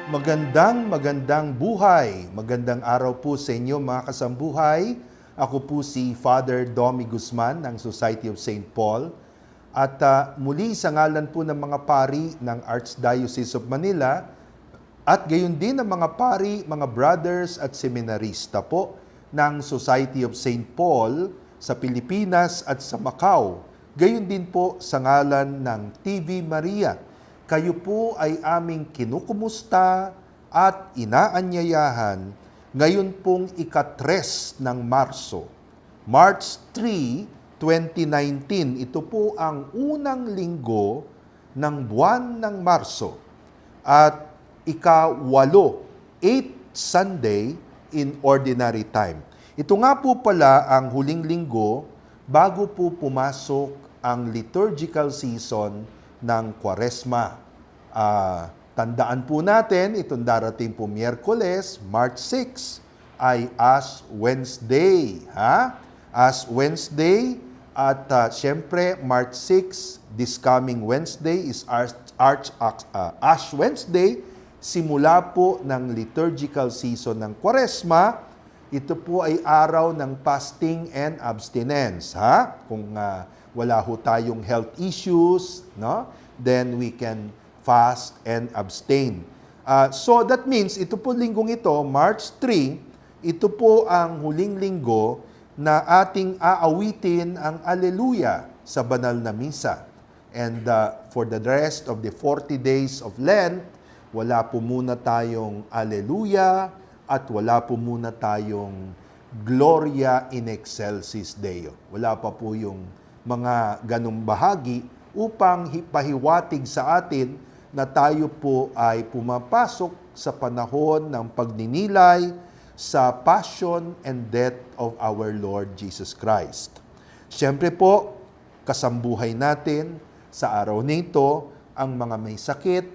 Magandang buhay. Magandang araw po sa inyo mga kasambuhay. Ako po si Father Domi Guzman ng Society of St. Paul. At muli sa ngalan po ng mga pari ng Archdiocese of Manila at gayon din ng mga pari, mga brothers at seminarista po ng Society of St. Paul sa Pilipinas at sa Macau. Gayon din po sa ngalan ng TV Maria. Kayo po ay aming kinukumusta at inaanyayahan ngayon pong ika-3 ng Marso. March 3, 2019. Ito po ang unang linggo ng buwan ng Marso at ika-8, 8th Sunday in Ordinary Time. Ito nga po pala ang huling linggo bago po pumasok ang liturgical season ng Kwaresma. Tandaan po natin, itong darating po Miyerkules, March 6, ay Ash Wednesday. Ash Wednesday at syempre March 6, this coming Wednesday is Ash Wednesday, simula po ng liturgical season ng Kwaresma. Ito po ay araw ng fasting and abstinence. Kung wala ho tayong health issues, no? Then we can fast and abstain. So that means, ito po linggong ito, March 3, ito po ang huling linggo na ating aawitin ang Alleluia sa banal na misa. And for the rest of the 40 days of Lent, wala po muna tayong Alleluia at wala po muna tayong Gloria in excelsis Deo. Wala pa po yung mga ganong bahagi upang pahiwatig sa atin na tayo po ay pumapasok sa panahon ng pagninilay sa passion and death of our Lord Jesus Christ. Siyempre po, kasambuhay natin sa araw nito ang mga may sakit,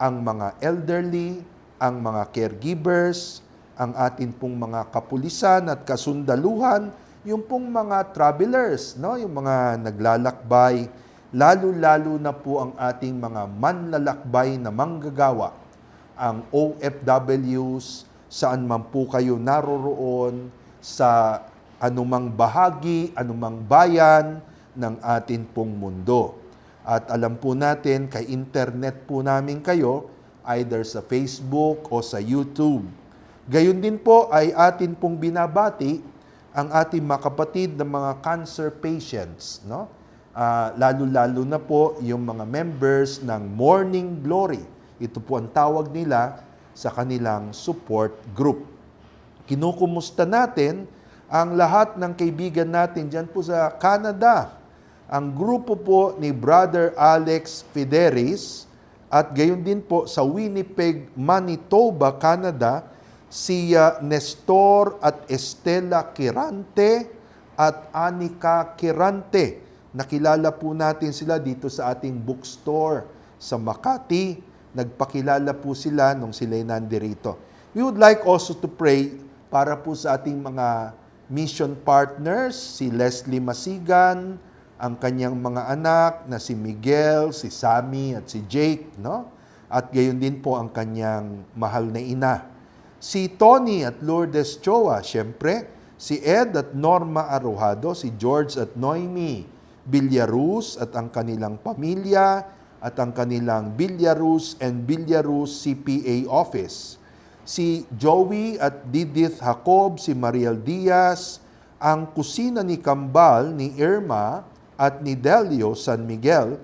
ang mga elderly, ang mga caregivers, ang atin pong mga kapulisan at kasundaluhan, yung pong mga travelers, no? Yung mga naglalakbay, lalo-lalo na po ang ating mga manlalakbay na manggagawa, ang OFWs, saan man po kayo naroroon, sa anumang bahagi, anumang bayan ng atin pong mundo. At alam po natin, kay internet po namin kayo, either sa Facebook o sa YouTube. Gayon din po ay atin pong binabati ang ating mga kapatid na mga cancer patients, no? Lalo-lalo na po yung mga members ng Morning Glory. Ito po ang tawag nila sa kanilang support group. Kinukumusta natin ang lahat ng kaibigan natin dyan po sa Canada. Ang grupo po ni Brother Alex Fideris at gayon din po sa Winnipeg, Manitoba, Canada, si Nestor at Estela Kirante at Anika Kirante. Nakilala po natin sila dito sa ating bookstore sa Makati. Nagpakilala po sila nung sila'y nandirito. We would like also to pray para po sa ating mga mission partners, si Leslie Masigan, ang kanyang mga anak na si Miguel, si Sammy at si Jake, no? At gayon din po ang kanyang mahal na ina. Si Tony at Lourdes Choa, siyempre, si Ed at Norma Arrojado, si George at Noemi Villaruz at ang kanilang pamilya at ang kanilang Villaruz and Villaruz CPA office. Si Joey at Didith Jacob, si Mariel Diaz, ang kusina ni Kambal, ni Irma at ni Delio San Miguel,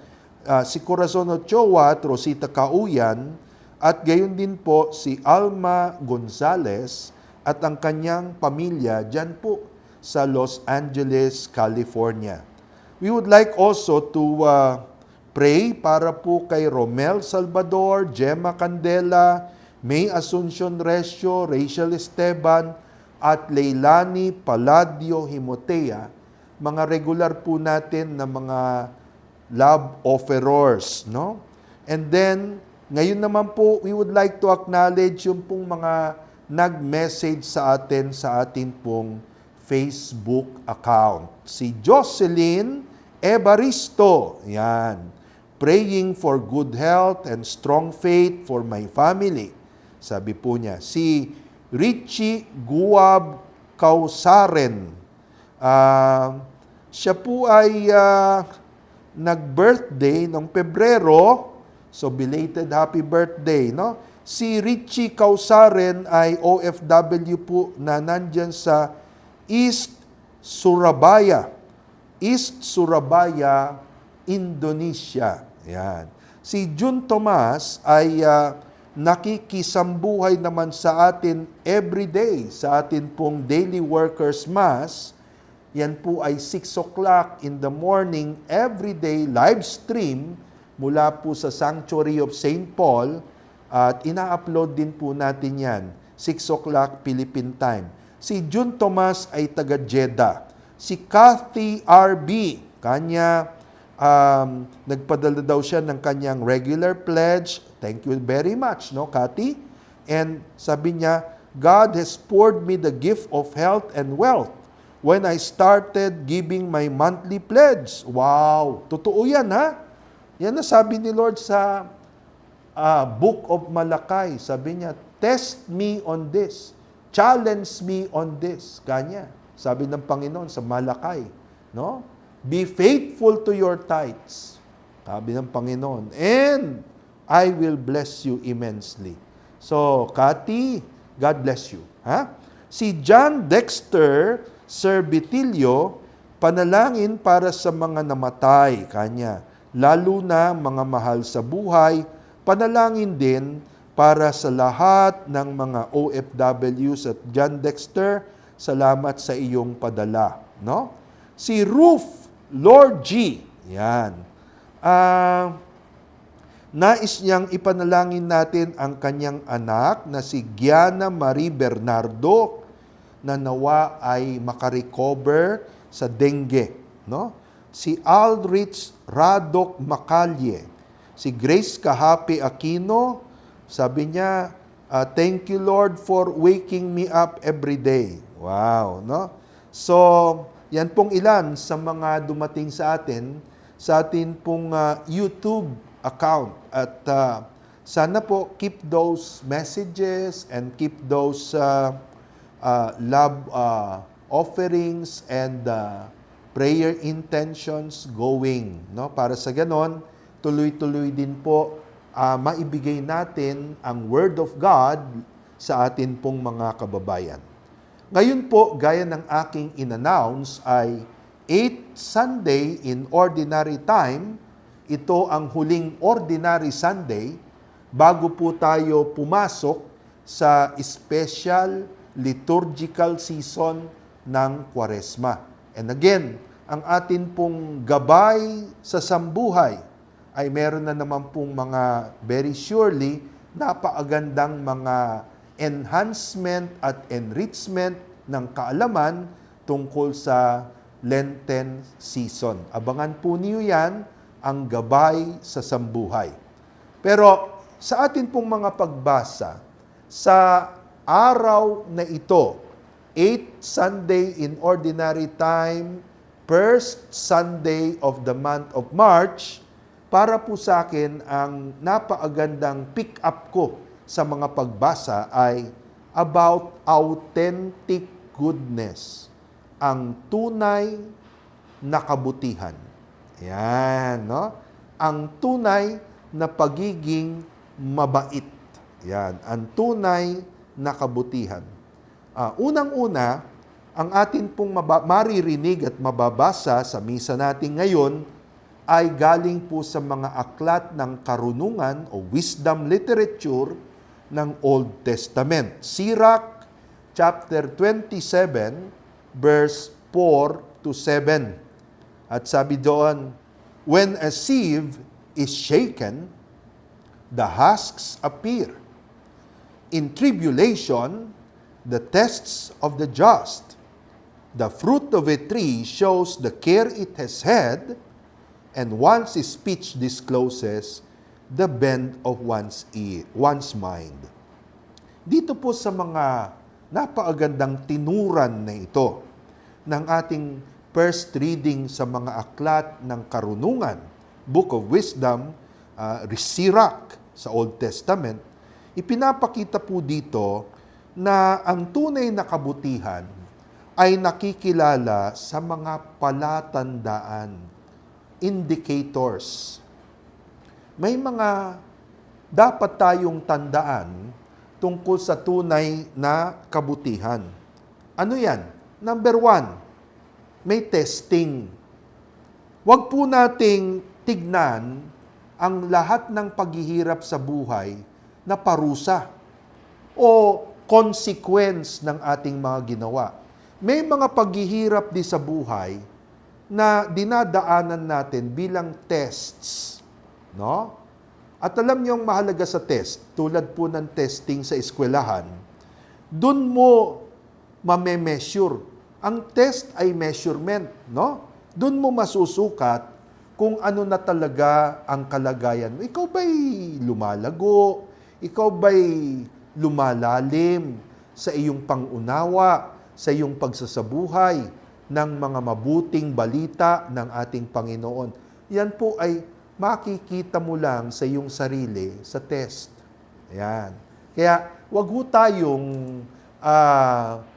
si Corazon Ochoa at Rosita Cauyan, at gayon din po si Alma Gonzalez at ang kanyang pamilya dyan po sa Los Angeles, California. We would like also to pray para po kay Romel Salvador, Gemma Candela, May Asuncion Recio, Rachel Esteban, at Leilani Palladio Himotea, mga regular po natin na mga love offerers, no? And then, ngayon naman po, we would like to acknowledge yung pong mga nag-message sa atin sa ating pong Facebook account. Si Jocelyn Evaristo, yan. Praying for good health and strong faith for my family. Sabi po niya, si Richie Guab Kausaren. Siya po ay nag-birthday noong Pebrero. So, belated happy birthday, no? Si Richie Kausaren ay OFW po na nandyan sa East Surabaya. East Surabaya, Indonesia. Yan. Si Jun Tomas ay nakikisambuhay naman sa atin every day, sa atin pong Daily Workers Mass. Yan po ay 6 o'clock in the morning, every day, live stream mula po sa Sanctuary of St. Paul at ina-upload din po natin yan, 6 o'clock Philippine time. Si Jun Tomas ay taga Jeddah. Si Kathy RB, nagpadala daw siya ng kanyang regular pledge. Thank you very much, no, Kathy? And sabi niya, God has poured me the gift of health and wealth when I started giving my monthly pledge. Wow! Totoo yan, ha? Yan na sabi ni Lord sa Book of Malakay. Sabi niya, test me on this. Challenge me on this. Kanya. Sabi ng Panginoon sa Malakay. No? Be faithful to your tithes. Sabi ng Panginoon. And I will bless you immensely. So, Kathy, God bless you. Ha? Si John Dexter Serbitilio, panalangin para sa mga namatay, kanya. Lalo na mga mahal sa buhay, panalangin din para sa lahat ng mga OFWs at John Dexter, salamat sa iyong padala. No? Si Ruth Lord G, yan. Nais niyang ipanalangin natin ang kanyang anak na si Gianna Marie Bernardo na nawa ay makarecover sa dengue. No? Si Aldrich Radok Macalye, si Grace Kahapi Aquino, sabi niya, thank you Lord for waking me up every day. Wow, no? So, yan pong ilan sa mga dumating sa atin pong YouTube account. At sana po keep those messages and keep those love offerings and prayer intentions going, no? Para sa ganon, tuloy-tuloy din po maibigay natin ang Word of God sa atin pong mga kababayan. Ngayon po, gaya ng aking in-announce ay 8th Sunday in Ordinary Time. Ito ang huling Ordinary Sunday bago po tayo pumasok sa special liturgical season ng Kwaresma. And again, ang atin pong gabay sa sambuhay ay meron na naman pong mga very surely napakagandang mga enhancement at enrichment ng kaalaman tungkol sa Lenten season. Abangan po niyo yan, ang gabay sa sambuhay. Pero sa atin pong mga pagbasa, sa araw na ito, 8th Sunday in Ordinary Time, first Sunday of the month of March, para po sa akin, ang napakagandang pick-up ko sa mga pagbasa ay about authentic goodness, ang tunay na kabutihan. Yan, no? Ang tunay na pagiging mabait. Yan, ang tunay na kabutihan. Unang-una, ang atin pong maririnig at mababasa sa misa natin ngayon ay galing po sa mga aklat ng karunungan o wisdom literature ng Old Testament. Sirach chapter 27 verse 4 to 7. At sabi doon, when a sieve is shaken, the husks appear. In tribulation, the tests of the just. The fruit of a tree shows the care it has had, and one's speech discloses the bent of one's mind. Dito po sa mga napakagandang tinuran na ito ng ating first reading sa mga aklat ng karunungan, Book of Wisdom, Sirach sa Old Testament, Ipinapakita po dito na ang tunay na kabutihan ay nakikilala sa mga palatandaan, indicators. May mga dapat tayong tandaan tungkol sa tunay na kabutihan. Ano yan? Number 1, may testing. Huwag po nating tignan ang lahat ng paghihirap sa buhay na parusa o consequence ng ating mga ginawa. May mga paghihirap di sa buhay na dinadaanan natin bilang tests, no? At alam niyo ang mahalaga sa test, tulad po ng testing sa eskwelahan, dun mo mame-measure. Ang test ay measurement, no? Dun mo masusukat kung ano na talaga ang kalagayan mo. Ikaw ba'y lumalago? Ikaw ba'y lumalalim sa iyong pangunawa, sa iyong pagsasabuhay ng mga mabuting balita ng ating Panginoon? Yan po ay makikita mo lang sa iyong sarili sa test. Ayan. Kaya wag ho tayong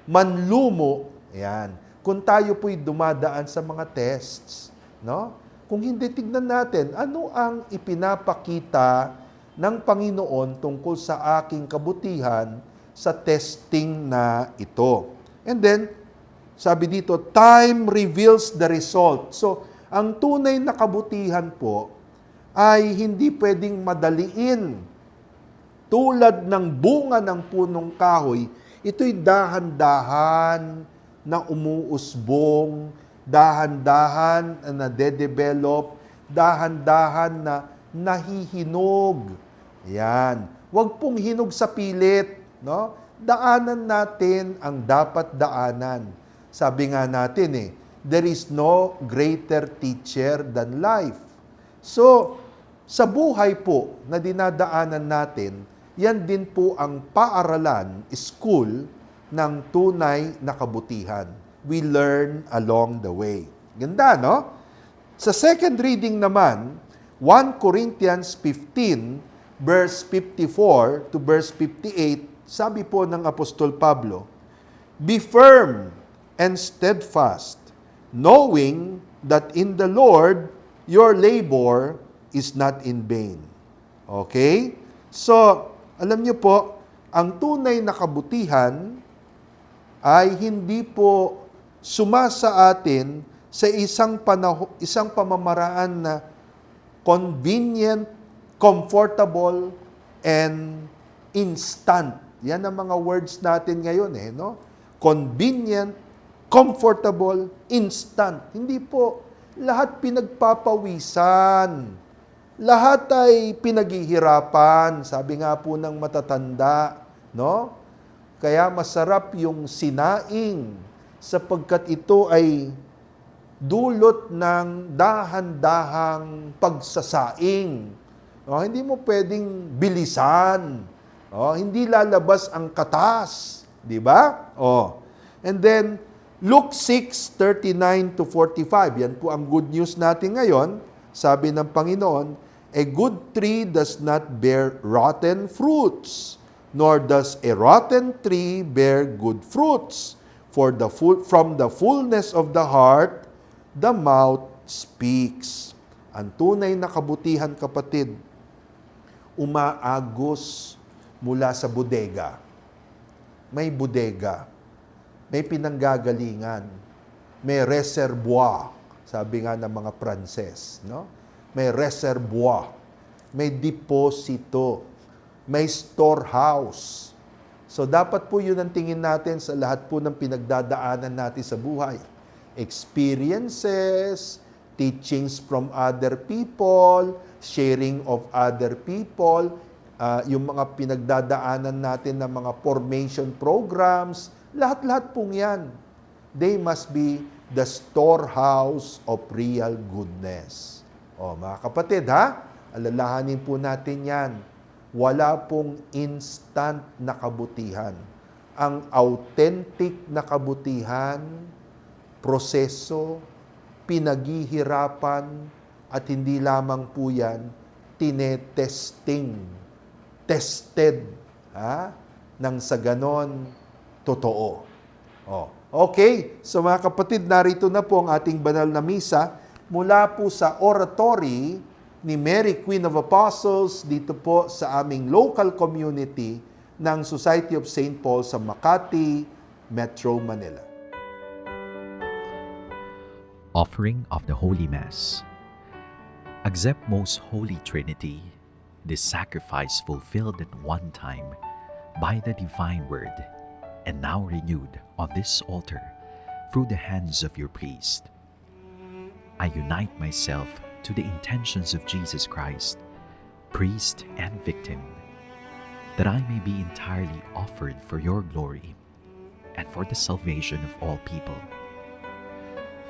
manlumo. Ayan. Kung tayo po'y dumadaan sa mga tests, no? Kung hindi, tignan natin, ano ang ipinapakita ng Panginoon tungkol sa aking kabutihan sa testing na ito. And then, sabi dito, time reveals the result. So, ang tunay na kabutihan po ay hindi pwedeng madaliin. Tulad ng bunga ng punong kahoy, ito'y dahan-dahan na umuusbong, dahan-dahan na nade-develop, dahan-dahan na nahihinog. Yan. Huwag pong hinog sa pilit, no? Daanan natin ang dapat daanan. Sabi nga natin there is no greater teacher than life. So, sa buhay po na dinadaanan natin, yan din po ang paaralan, school, ng tunay na kabutihan. We learn along the way. Ganda, no? Sa second reading naman, 1 Corinthians 15, verse 54 to verse 58, sabi po ng Apostol Pablo, "Be firm and steadfast, knowing that in the Lord your labor is not in vain." Okay? So, alam niyo po, ang tunay na kabutihan ay hindi po sumasa atin sa isang pamamaraan na convenient, comfortable, and instant. Yan ang mga words natin ngayon no? Convenient, comfortable, instant. Hindi po. Lahat pinagpapawisan. Lahat ay pinaghihirapan. Sabi nga po ng matatanda, no? Kaya masarap yung sinaing sapagkat ito ay dulot ng dahan-dahang pagsasaing. Hindi mo pwedeng bilisan. Hindi lalabas ang katas. Di ba? And then, Luke 6:39 to 45. Yan po ang good news natin ngayon. Sabi ng Panginoon, "A good tree does not bear rotten fruits, nor does a rotten tree bear good fruits. For from the fullness of the heart, the mouth speaks." Ang tunay na kabutihan, kapatid, umaagos mula sa bodega. May bodega. May pinanggagalingan, may reservoir, sabi nga ng mga Pranses, no? May reservoir, may deposito, may storehouse. So dapat po yun ang tingin natin sa lahat po ng pinagdadaanan natin sa buhay. Experiences, teachings from other people, sharing of other people, yung mga pinagdadaanan natin ng mga formation programs, lahat-lahat pong yan. They must be the storehouse of real goodness. Mga kapatid, alalahanin po natin yan. Wala pong instant na kabutihan. Ang authentic na kabutihan, proseso, pinaghihirapan, at hindi lamang po yan, tinetesting, tested Nang sa ganon, totoo. Okay, so mga kapatid, narito na po ang ating banal na misa mula po sa oratory ni Mary Queen of Apostles dito po sa aming local community ng Society of St. Paul sa Makati, Metro Manila. Offering of the Holy Mass. Accept, Most Holy Trinity, this sacrifice fulfilled at one time by the divine word, and now renewed on this altar through the hands of your priest. I unite myself to the intentions of Jesus Christ, priest and victim, that I may be entirely offered for your glory and for the salvation of all people.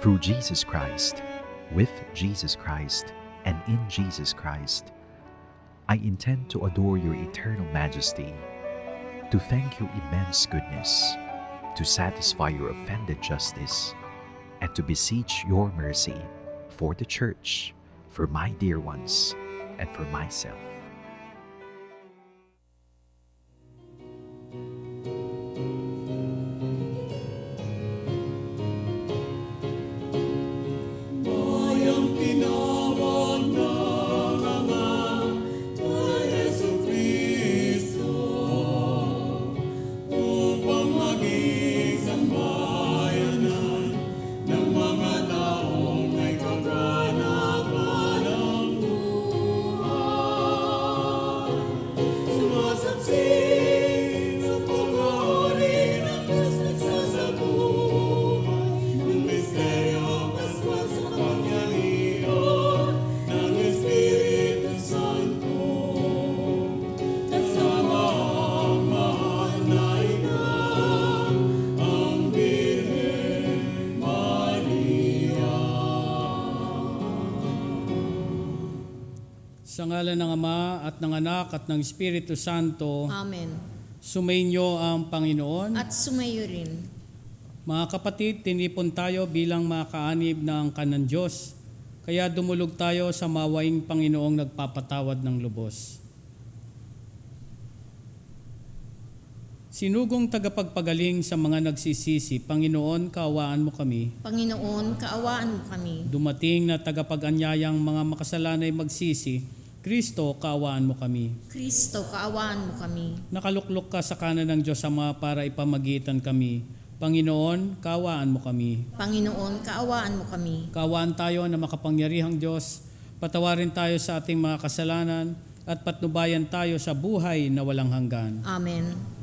Through Jesus Christ, with Jesus Christ, and in Jesus Christ, I intend to adore your eternal majesty, to thank your immense goodness, to satisfy your offended justice, and to beseech your mercy for the Church, for my dear ones, and for myself. Sa ngalan ng Ama at ng Anak at ng Espiritu Santo. Amen. Sumainyo ang Panginoon. At sumayo rin. Mga kapatid, tinipon tayo bilang mga kaanib ng kanan Diyos. Kaya dumulog tayo sa mawaing Panginoong nagpapatawad ng lubos. Sinugong tagapagpagaling sa mga nagsisisi, Panginoon, kaawaan mo kami. Panginoon, kaawaan mo kami. Dumating na tagapag-anyayang mga makasalanay magsisi, Kristo, kaawaan mo kami. Kristo, kaawaan mo kami. Nakaluklok ka sa kanan ng Diyos Ama para ipamagitan kami. Panginoon, kaawaan mo kami. Panginoon, kaawaan mo kami. Kaawaan tayo na makapangyarihang Diyos, patawarin tayo sa ating mga kasalanan, at patnubayan tayo sa buhay na walang hanggan. Amen.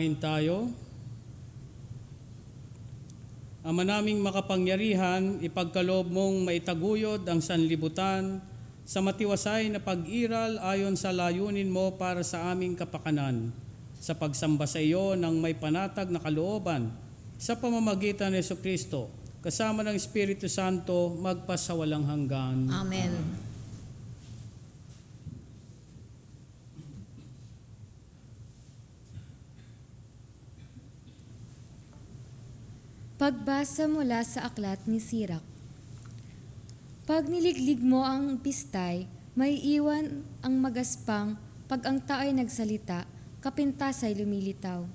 Manalangin tayo. Ama naming makapangyarihan, ipagkaloob mong maitaguyod ang sanlibutan sa matiwasay na pag-iral ayon sa layunin mo para sa aming kapakanan, sa pagsamba sa iyo ng may panatag na kalooban, sa pamamagitan ni Jesucristo, kasama ng Espiritu Santo, magpasawalang hanggan. Amen. Pagbasa mula sa aklat ni Sirak. Pag niliglig mo ang pistay, may iwan ang magaspang. Pag ang tao ay nagsalita, kapintas ay lumilitaw.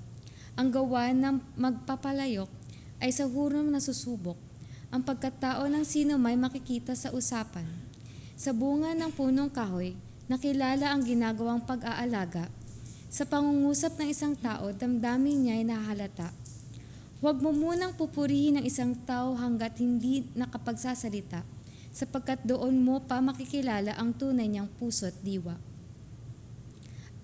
Ang gawa ng magpapalayok ay sa hurong nasusubok. Ang pagkatao ng sino may makikita sa usapan. Sa bunga ng punong kahoy, nakilala ang ginagawang pag-aalaga. Sa pangungusap ng isang tao, damdamin niya ay nahalata. Huwag mo munang pupurihin ang isang tao hanggat hindi nakapagsasalita, sapagkat doon mo pa makikilala ang tunay niyang puso't diwa.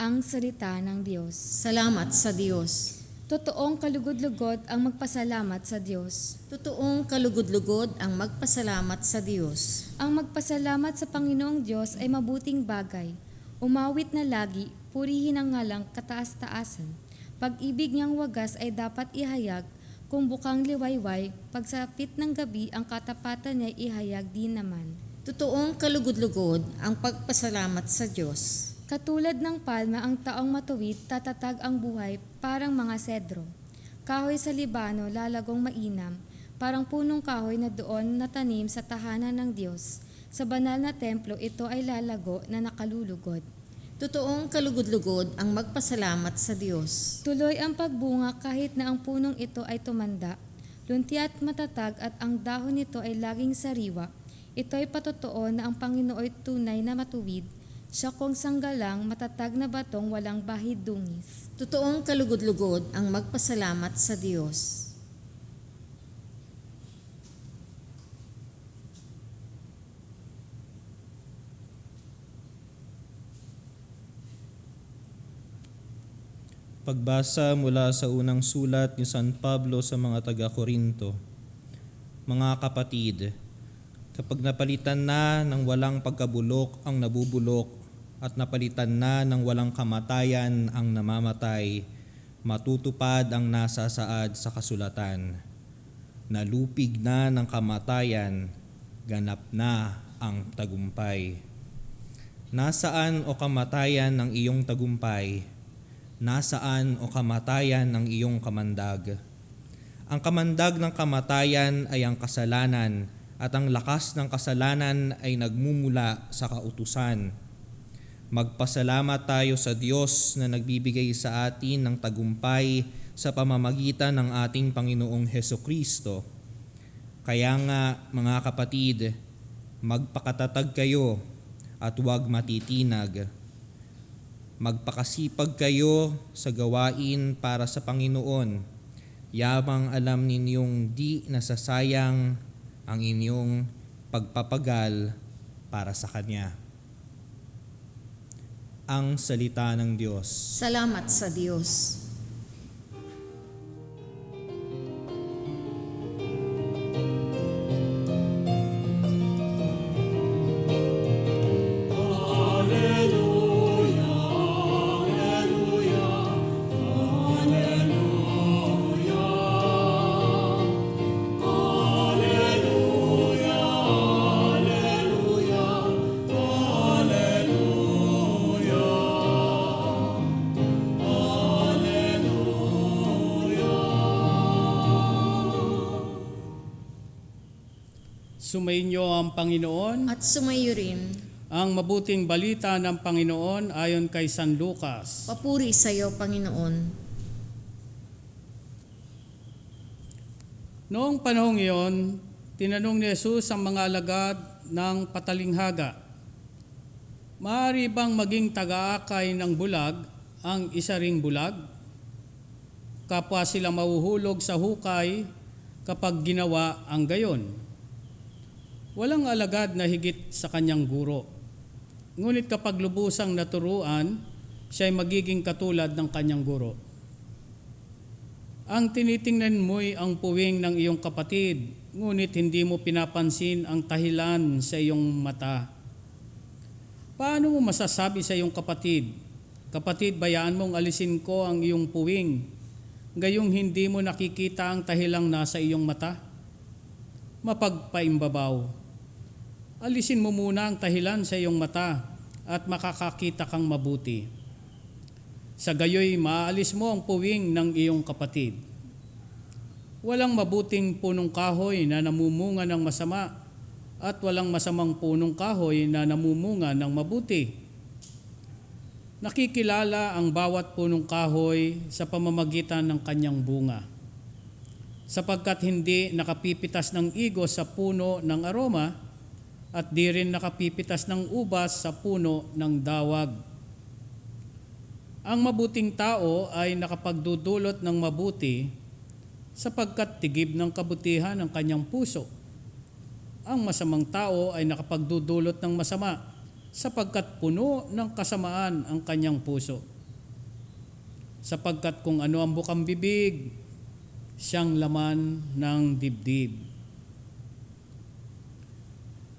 Ang salita ng Diyos. Salamat sa Diyos. Totoong kalugod-lugod ang magpasalamat sa Diyos. Totoong kalugod-lugod ang magpasalamat sa Diyos. Ang magpasalamat sa Panginoong Diyos ay mabuting bagay. Umawit na lagi, purihin ang ngalang kataas-taasan. Pag-ibig niyang wagas ay dapat ihayag, kung bukang liwayway, pagsapit ng gabi ang katapatan niya ihayag din naman. Totoong kalugod-lugod ang pagpasalamat sa Diyos. Katulad ng palma ang taong matuwid, tatatag ang buhay parang mga sedro. Kahoy sa Libano lalagong mainam, parang punong kahoy na doon natanim sa tahanan ng Diyos. Sa banal na templo ito ay lalago na nakalulugod. Totoong kalugod-lugod ang magpasalamat sa Diyos. Tuloy ang pagbunga kahit na ang punong ito ay tumanda. Lunti at matatag at ang dahon nito ay laging sariwa. Ito ay patotoo na ang Panginoon ay tunay na matuwid. Siya kong sanggalang matatag na batong walang bahid dungis. Totoong kalugod-lugod ang magpasalamat sa Diyos. Pagbasa mula sa unang sulat ni San Pablo sa mga taga-Korinto. Mga kapatid, kapag napalitan na ng walang pagkabulok ang nabubulok at napalitan na ng walang kamatayan ang namamatay, matutupad ang nasa saad sa kasulatan. Nalupig na ng kamatayan, ganap na ang tagumpay. Nasaan o kamatayan ang iyong tagumpay? Nasaan o kamatayan ng iyong kamandag? Ang kamandag ng kamatayan ay ang kasalanan at ang lakas ng kasalanan ay nagmumula sa kautusan. Magpasalamat tayo sa Diyos na nagbibigay sa atin ng tagumpay sa pamamagitan ng ating Panginoong Hesukristo. Kaya nga mga kapatid, magpakatatag kayo at huwag matitinag. Magpakasipag kayo sa gawain para sa Panginoon, yamang alam ninyong di nasasayang ang inyong pagpapagal para sa Kanya. Ang salita ng Diyos. Salamat sa Diyos. Sumainyo ang Panginoon. At sumayo rin. Ang mabuting balita ng Panginoon ayon kay San Lucas. Papuri sa iyo, Panginoon. Noong panahong iyon, tinanong ni Jesus ang mga alagad ng patalinghaga, maaari bang maging taga-akay ng bulag ang isa ring bulag? Kapwa sila mahuhulog sa hukay kapag ginawa ang gayon. Walang alagad na higit sa kanyang guro. Ngunit kapag lubusang naturuan, siya ay magiging katulad ng kanyang guro. Ang tinitingnan mo'y ang puwing ng iyong kapatid, ngunit hindi mo pinapansin ang tahilan sa iyong mata. Paano mo masasabi sa iyong kapatid, "Kapatid, bayaan mong alisin ko ang iyong puwing," gayong hindi mo nakikita ang tahilang nasa iyong mata? Mapagpaimbabaw. Alisin mo muna ang tahilan sa iyong mata at makakakita kang mabuti. Sa gayoy, maalis mo ang puwing ng iyong kapatid. Walang mabuting punong kahoy na namumunga ng masama at walang masamang punong kahoy na namumunga ng mabuti. Nakikilala ang bawat punong kahoy sa pamamagitan ng kanyang bunga. Sapagkat hindi nakapipitas ng igos sa puno ng aroma at di rin nakapipitas ng ubas sa puno ng dawag. Ang mabuting tao ay nakapagdudulot ng mabuti sapagkat tigib ng kabutihan ang kanyang puso. Ang masamang tao ay nakapagdudulot ng masama sapagkat puno ng kasamaan ang kanyang puso. Sapagkat kung ano ang bukang bibig, siyang laman ng dibdib.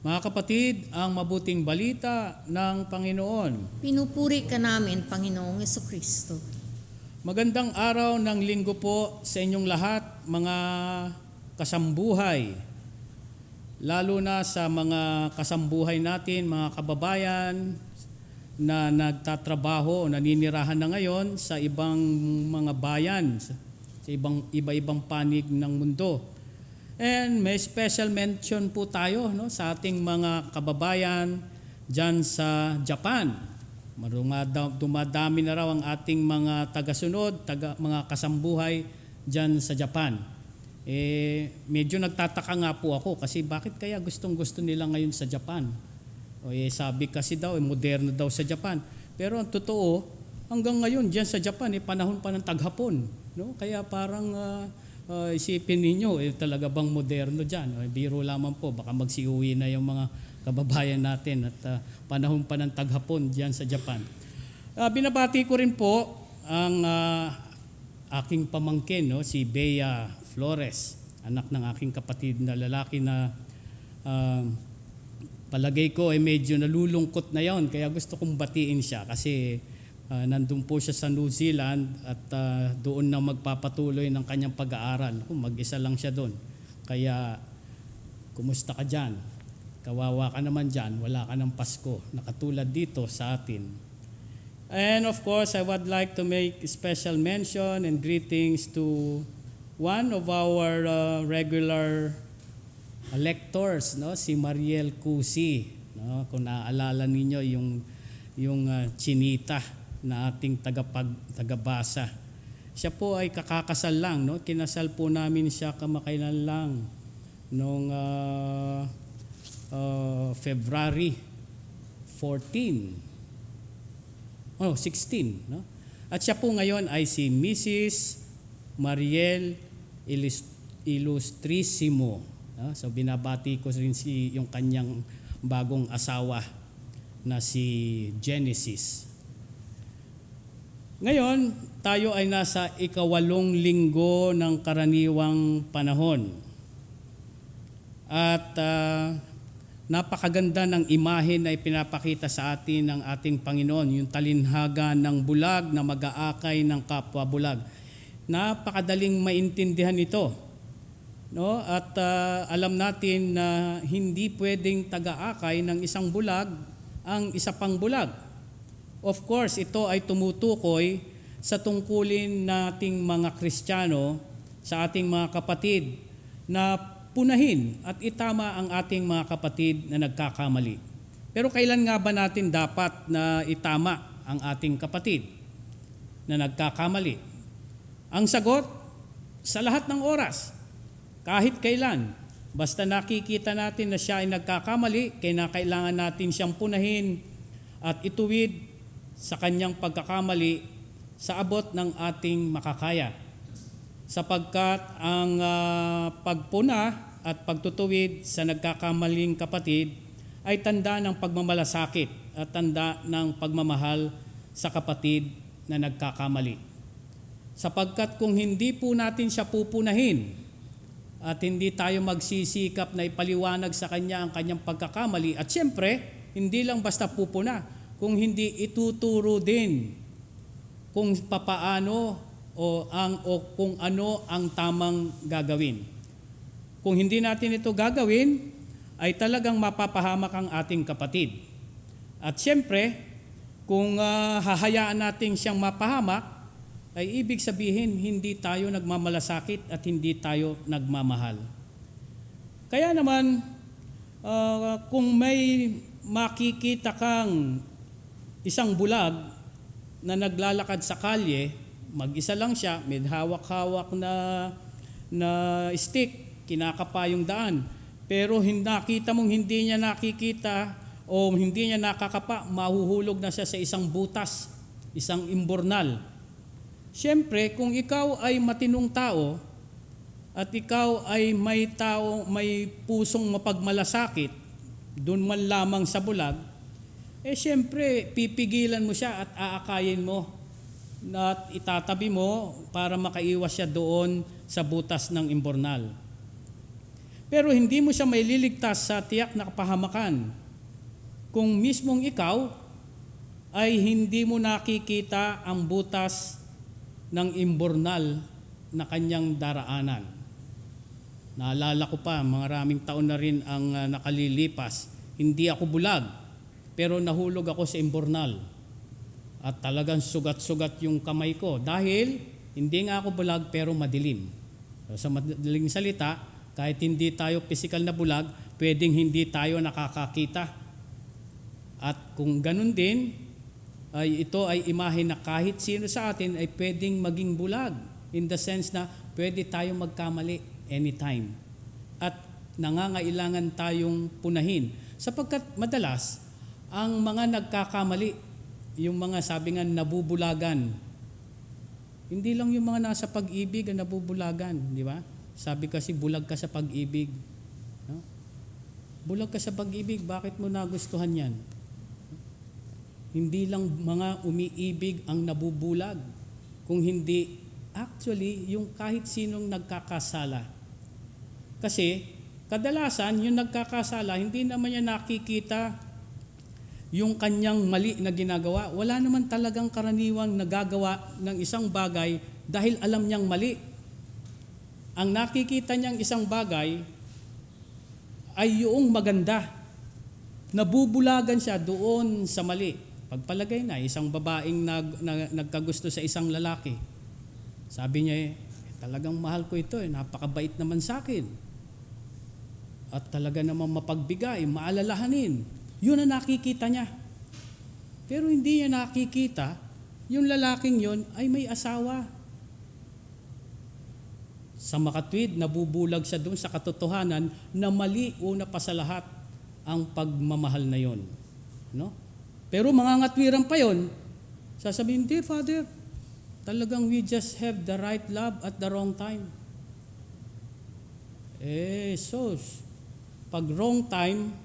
Mga kapatid, ang mabuting balita ng Panginoon. Pinupuri ka namin, Panginoong Jesucristo. Magandang araw ng linggo po sa inyong lahat, mga kasambuhay. Lalo na sa mga kasambuhay natin, mga kababayan na nagtatrabaho o naninirahan na ngayon sa ibang mga bayan, sa iba-ibang panig ng mundo. And may special mention po tayo sa ating mga kababayan dyan sa Japan. Dumadami na raw ang ating mga tagasunod, mga kasambuhay dyan sa Japan. Medyo nagtataka nga po ako kasi bakit kaya gustong-gusto nila ngayon sa Japan? Sabi kasi daw, moderno daw sa Japan. Pero ang totoo, hanggang ngayon dyan sa Japan, panahon pa ng taghapon. No? Kaya parang isipin ninyo, talaga bang moderno dyan? Biro lamang po, baka magsiuwi na yung mga kababayan natin at panahon pa ng taghapon dyan sa Japan. Binabati ko rin po ang aking pamangkin, si Bea Flores, anak ng aking kapatid na lalaki na palagay ko medyo nalulungkot na yon, kaya gusto kong batiin siya kasi nandun po siya sa New Zealand at doon na magpapatuloy ng kanyang pag-aaral. Mag-isa lang siya doon. Kaya, kumusta ka dyan? Kawawa ka naman dyan, wala ka ng Pasko, nakatulad dito sa atin. And of course, I would like to make special mention and greetings to one of our regular lectors, si Mariel Cusi. Kung naaalala ninyo yung chinita na ating tagabasa. Siya po ay kakakasal lang, kinasal po namin siya kamakailan lang noong February 16. At siya po ngayon ay si Mrs. Mariel Illustrissimo. So binabati ko rin yung kanyang bagong asawa na si Genesis. Ngayon, tayo ay nasa 8 linggo ng karaniwang panahon. At napakaganda ng imahe na ipinapakita sa atin ng ating Panginoon, yung talinhaga ng bulag na mag-aakay ng kapwa bulag. Napakadaling maintindihan ito. At alam natin na hindi pwedeng taga-akay ng isang bulag ang isa pang bulag. Of course, ito ay tumutukoy sa tungkulin nating mga Kristiyano, sa ating mga kapatid, na punahin at itama ang ating mga kapatid na nagkakamali. Pero kailan nga ba natin dapat na itama ang ating kapatid na nagkakamali? Ang sagot, sa lahat ng oras, kahit kailan. Basta nakikita natin na siya ay nagkakamali, kailangan natin siyang punahin at ituwid sa kanyang pagkakamali sa abot ng ating makakaya. Sapagkat ang pagpuna at pagtutuwid sa nagkakamaling kapatid ay tanda ng pagmamalasakit at tanda ng pagmamahal sa kapatid na nagkakamali. Sapagkat kung hindi po natin siya pupunahin at hindi tayo magsisikap na ipaliwanag sa Kanya ang Kanyang pagkakamali, at siyempre, hindi lang basta pupuna, kung hindi ituturo din kung papaano o kung ano ang tamang gagawin. Kung hindi natin ito gagawin, ay talagang mapapahamak ang ating kapatid. At siyempre, kung hahayaan natin siyang mapahamak, ay ibig sabihin hindi tayo nagmamalasakit at hindi tayo nagmamahal. Kaya naman, kung may makikita kang isang bulag na naglalakad sa kalye, mag-isa lang siya, may hawak-hawak na stick, kinakapa yung daan. Pero nakita mong hindi niya nakikita o hindi niya nakakapa, mahuhulog na siya sa isang butas, isang imbornal. Siyempre, kung ikaw ay matinong tao at ikaw ay may pusong mapagmalasakit, doon man lamang sa bulag, siyempre, pipigilan mo siya at aakayin mo at itatabi mo para makaiwas siya doon sa butas ng imbornal. Pero hindi mo siya may liligtas sa tiyak na kapahamakan kung mismong ikaw ay hindi mo nakikita ang butas ng imbornal na kanyang daraanan. Naalala ko pa, maraming taon na rin ang nakalilipas. Hindi ako bulag, pero nahulog ako sa imbornal. At talagang sugat-sugat yung kamay ko dahil hindi nga ako bulag pero madilim. Sa madaling salita, kahit hindi tayo physical na bulag, pwedeng hindi tayo nakakakita. At kung ganun din, ay ito ay imahe na kahit sino sa atin ay pwedeng maging bulag in the sense na pwede tayong magkamali anytime. At nangangailangan tayong punahin. Sapagkat madalas, ang mga nagkakamali, yung mga sabi nga nabubulagan, hindi lang yung mga nasa pag-ibig ang nabubulagan, di ba? Sabi kasi bulag ka sa pag-ibig. No? Bulag ka sa pag-ibig, bakit mo nagustuhan yan? Hindi lang mga umiibig ang nabubulag, kung hindi actually yung kahit sinong nagkakasala. Kasi kadalasan yung nagkakasala, hindi naman niya nakikita yung kanyang mali na ginagawa. Wala naman talagang karaniwang nagagawa ng isang bagay dahil alam niyang mali. Ang nakikita niyang isang bagay ay yung maganda. Nabubulagan siya doon sa mali. Pagpalagay na, isang babaeng nagkagusto sa isang lalaki. Sabi niya, talagang mahal ko ito, napakabait naman sa akin. At talaga naman mapagbigay, maalalahanin. Yun ang nakikita niya. Pero hindi niya nakikita, yung lalaking yun ay may asawa. Sa makatwid, nabubulag siya doon sa katotohanan na mali una pa sa lahat ang pagmamahal na yun. No? Pero mangangatwiran pa yon, sasabihin, dear Father, talagang we just have the right love at the wrong time. Sos, pag wrong time,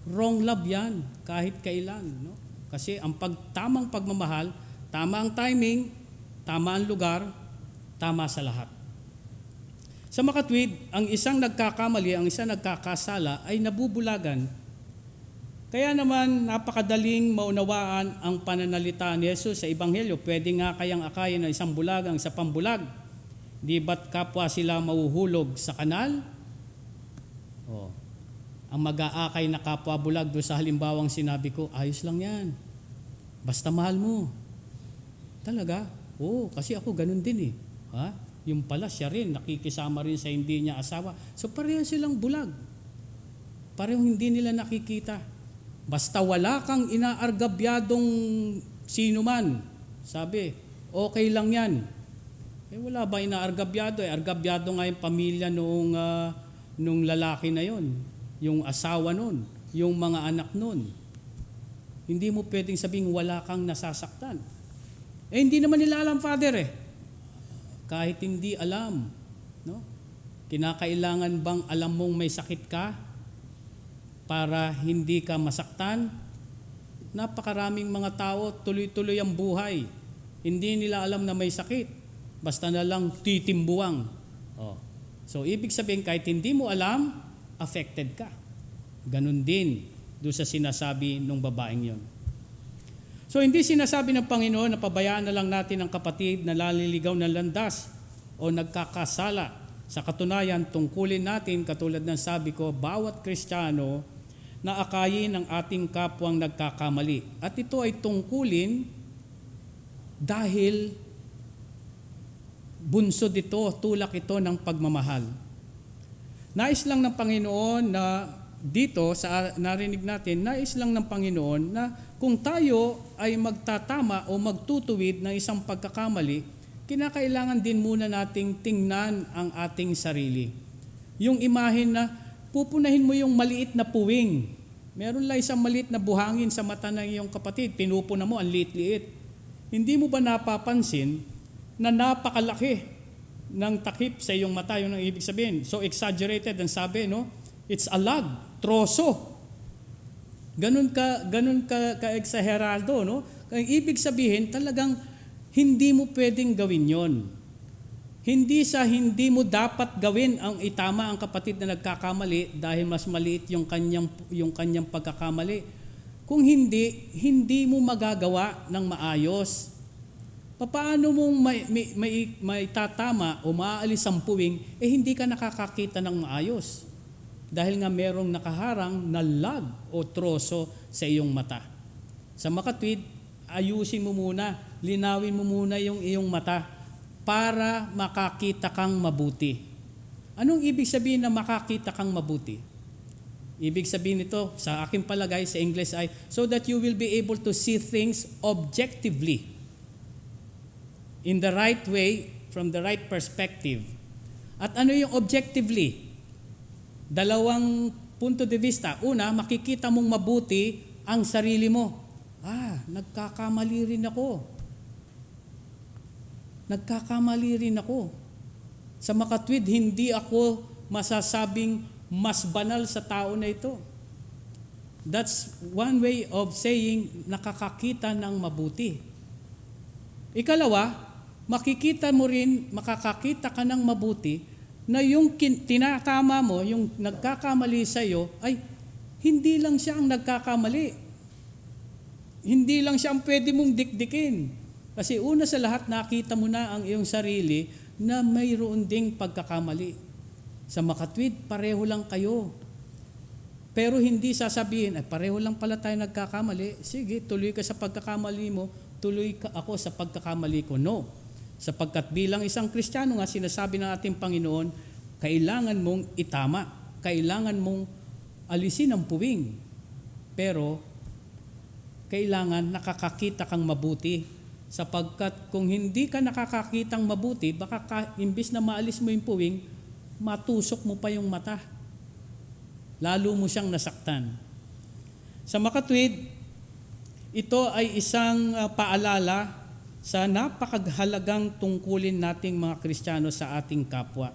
wrong love yan, kahit kailan. No? Kasi ang tamang pagmamahal, tama ang timing, tama ang lugar, tama sa lahat. Sa makatwid, ang isang nagkakamali, ang isang nagkakasala ay nabubulagan. Kaya naman napakadaling maunawaan ang pananalita ni Jesus sa Ebanghelyo. Pwede nga kayang akayin ng isang bulag ang isa pang bulag. Di ba't kapwa sila mahuhulog sa kanal? Ang mag-aakay na kapwa bulag doon sa halimbawang sinabi ko, ayos lang yan. Basta mahal mo. Talaga? Oo, kasi ako ganun din eh. Yung pala siya rin, nakikisama rin sa hindi niya asawa. So pareho silang bulag. Pareho hindi nila nakikita. Basta wala kang inaargabyadong sino man, sabi, okay lang yan. Wala ba inaargabyado? Argabyado nga yung pamilya nung lalaki na yon, yung asawa nun, yung mga anak nun. Hindi mo pwedeng sabing wala kang nasasaktan. Hindi naman nila alam, Father Kahit hindi alam, no? Kinakailangan bang alam mong may sakit ka para hindi ka masaktan? Napakaraming mga tao, tuloy-tuloy ang buhay. Hindi nila alam na may sakit. basta na lang titimbuang. Oh. So ibig sabihin kahit hindi mo alam, affected ka. Ganun din doon sa sinasabi ng babaeng yon. So hindi sinasabi ng Panginoon na pabayaan na lang natin ang kapatid na laliligaw ng landas o nagkakasala. Sa katunayan, tungkulin natin, katulad ng sabi ko, bawat Kristiyano na akayin ang ating kapwang nagkakamali. At ito ay tungkulin dahil bunsod ito, tulak ito ng pagmamahal. Nais lang ng Panginoon na dito, sa narinig natin, nais lang ng Panginoon na kung tayo ay magtatama o magtutuwid ng isang pagkakamali, kinakailangan din muna nating tingnan ang ating sarili. Yung imahen na pupunahin mo yung maliit na puwing. Meron lang isang maliit na buhangin sa mata ng iyong kapatid, pinupuna mo, ang liit-liit. Hindi mo ba napapansin na napakalaki ng takip sa iyong mata? Yun ang ibig sabihin. So exaggerated ang sabi, no? It's a log, troso. Ganun ka exagerado, no? Ang ibig sabihin, talagang hindi mo pwedeng gawin yon. Hindi mo dapat gawin ang itama ang kapatid na nagkakamali dahil mas maliit yung kanyang pagkakamali. Kung hindi mo magagawa ng maayos. Paano mong may tatama o maaalis ang puwing, hindi ka nakakakita ng maayos. Dahil nga merong nakaharang na lag o troso sa iyong mata. Sa makatwid, ayusin mo muna, linawin mo muna yung iyong mata para makakita kang mabuti. Anong ibig sabihin na makakita kang mabuti? Ibig sabihin nito, sa aking palagay sa English ay, so that you will be able to see things objectively, in the right way, from the right perspective. At ano yung objectively? Dalawang punto de vista. Una, makikita mong mabuti ang sarili mo. Nagkakamali rin ako. Sa makatwid, hindi ako masasabing mas banal sa tao na ito. That's one way of saying nakakakita ng mabuti. Ikalawa, makakakita ka ng mabuti na yung tinatama mo, yung nagkakamali sa iyo, ay hindi lang siya ang nagkakamali. Hindi lang siya ang pwede mong dikdikin. Kasi una sa lahat, nakita mo na ang iyong sarili na mayroon ding pagkakamali. Sa makatwid, pareho lang kayo. Pero hindi sasabihin, pareho lang pala tayo nagkakamali. Sige, tuloy ka sa pagkakamali mo, tuloy ka ako sa pagkakamali ko. No. Sapagkat bilang isang Kristiyano nga, sinasabi ng ating Panginoon, kailangan mong itama. Kailangan mong alisin ang puwing. Pero kailangan nakakakita kang mabuti. Sapagkat kung hindi ka nakakakitang mabuti, baka imbis na maalis mo yung puwing, matusok mo pa yung mata. Lalo mo siyang nasaktan. Sa makatwid, ito ay isang paalala sa napakahalagang tungkulin nating mga Kristiyano sa ating kapwa.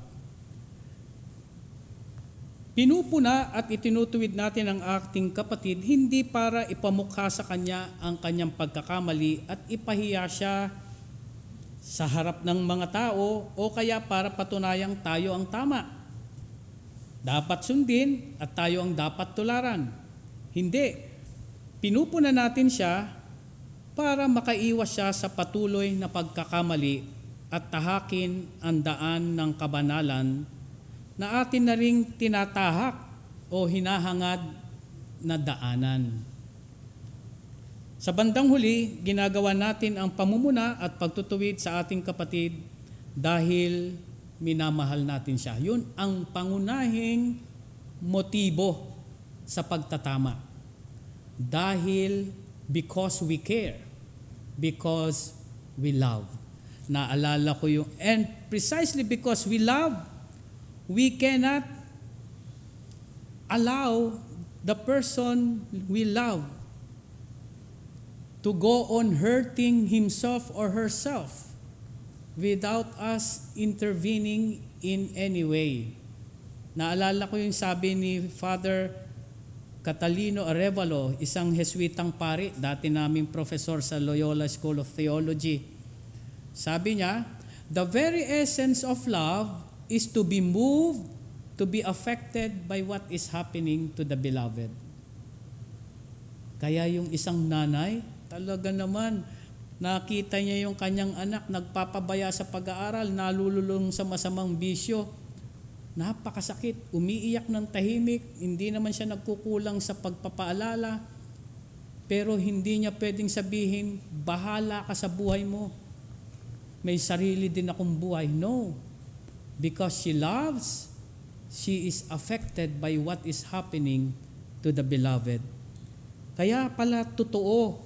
Pinupuna at itinutuwid natin ang ating kapatid hindi para ipamukha sa kanya ang kanyang pagkakamali at ipahiya siya sa harap ng mga tao o kaya para patunayang tayo ang tama. Dapat sundin at tayo ang dapat tularan. Hindi. Pinupuna natin siya para makaiwas siya sa patuloy na pagkakamali at tahakin ang daan ng kabanalan na atin na ring tinatahak o hinahangad na daanan. Sa bandang huli, ginagawa natin ang pamumuna at pagtutuwid sa ating kapatid dahil minamahal natin siya. Yun ang pangunahing motibo sa pagtatama. Dahil because we care, because we love. Naalala ko yung, and precisely because we love, we cannot allow the person we love to go on hurting himself or herself without us intervening in any way. Naalala ko yung sabi ni Father Catalino Arevalo, isang Jesuitang pari, dati naming professor sa Loyola School of Theology. Sabi niya, The very essence of love is to be moved, to be affected by what is happening to the beloved. Kaya yung isang nanay, talaga naman, nakita niya yung kanyang anak, nagpapabaya sa pag-aaral, nalululong sa masamang bisyo. Napakasakit, umiiyak ng tahimik, hindi naman siya nagkukulang sa pagpapaalala, pero hindi niya pwedeng sabihin, bahala ka sa buhay mo. May sarili din akong buhay. No. Because she loves, she is affected by what is happening to the beloved. Kaya pala totoo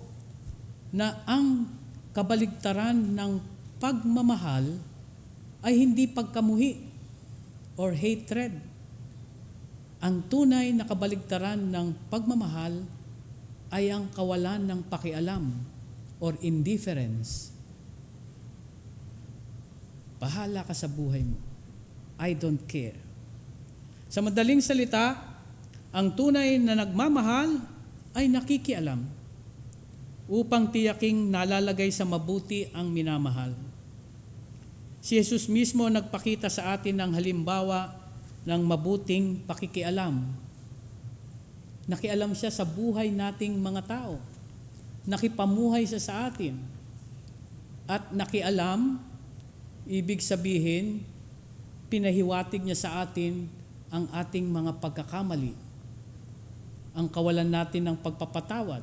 na ang kabaligtaran ng pagmamahal ay hindi pagkamuhi or hatred. Ang tunay na kabaligtaran ng pagmamahal ay ang kawalan ng pakialam or indifference. Bahala ka sa buhay mo. I don't care. Sa madaling salita, ang tunay na nagmamahal ay nakikialam upang tiyaking nalalagay sa mabuti ang minamahal. Si Jesus mismo nagpakita sa atin ng halimbawa ng mabuting pakikialam. Nakialam siya sa buhay nating mga tao. Nakipamuhay siya sa atin. At nakialam, ibig sabihin, pinahiwatig niya sa atin ang ating mga pagkakamali, ang kawalan natin ng pagpapatawad,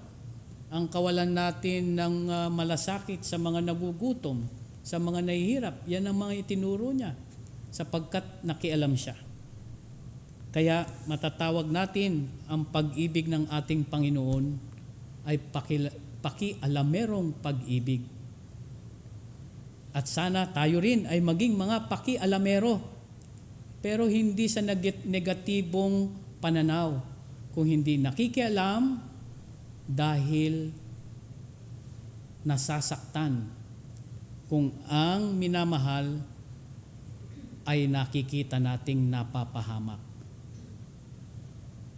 ang kawalan natin ng malasakit sa mga nagugutom, sa mga nahihirap. Yan ang mga itinuro niya sapagkat nakialam siya. Kaya matatawag natin ang pag-ibig ng ating Panginoon ay pakialamerong pag-ibig. At sana tayo rin ay maging mga pakialamero, pero hindi sa negatibong pananaw, kung hindi nakikialam dahil nasasaktan kung ang minamahal ay nakikita nating napapahamak.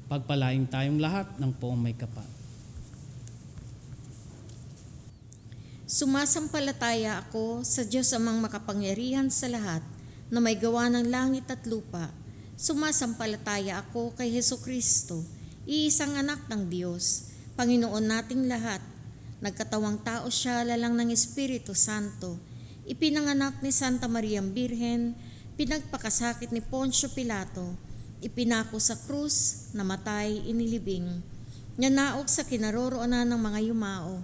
Pagpalaing tayong lahat ng poong may kapal. Sumasampalataya ako sa Diyos amang makapangyarihan sa lahat na may gawa ng langit at lupa. Sumasampalataya ako kay Hesukristo, iisang anak ng Diyos, Panginoon nating lahat. Nagkatawang tao siya lalang ng Espiritu Santo. Ipinanganak ni Santa Maria Birhen, pinagpakasakit ni Poncio Pilato, ipinako sa krus, namatay, inilibing. Nanaog sa kinaroroonan ng mga yumao.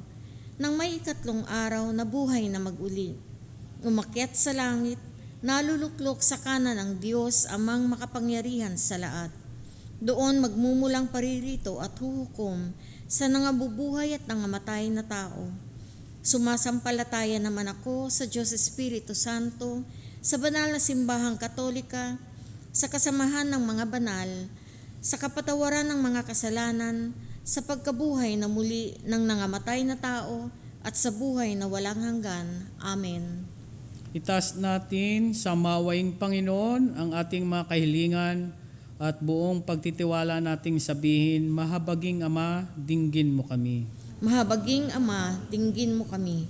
Nang may ikatlong araw na buhay na mag-uli. Umakyat sa langit, naluluklok sa kanan ng Diyos amang makapangyarihan sa lahat. Doon magmumulang paririto at huhukom sa nangabubuhay at nangamatay na tao. Sumasampalataya naman ako sa Diyos Espiritu Santo, sa banal na simbahang katolika, sa kasamahan ng mga banal, sa kapatawaran ng mga kasalanan, sa pagkabuhay na muli ng nangamatay na tao, at sa buhay na walang hanggan. Amen. Itaas natin sa mawaing Panginoon ang ating mga kahilingan at buong pagtitiwala nating sabihin, Mahabaging Ama, dinggin mo kami. Mahabaging Ama, dinggin mo kami.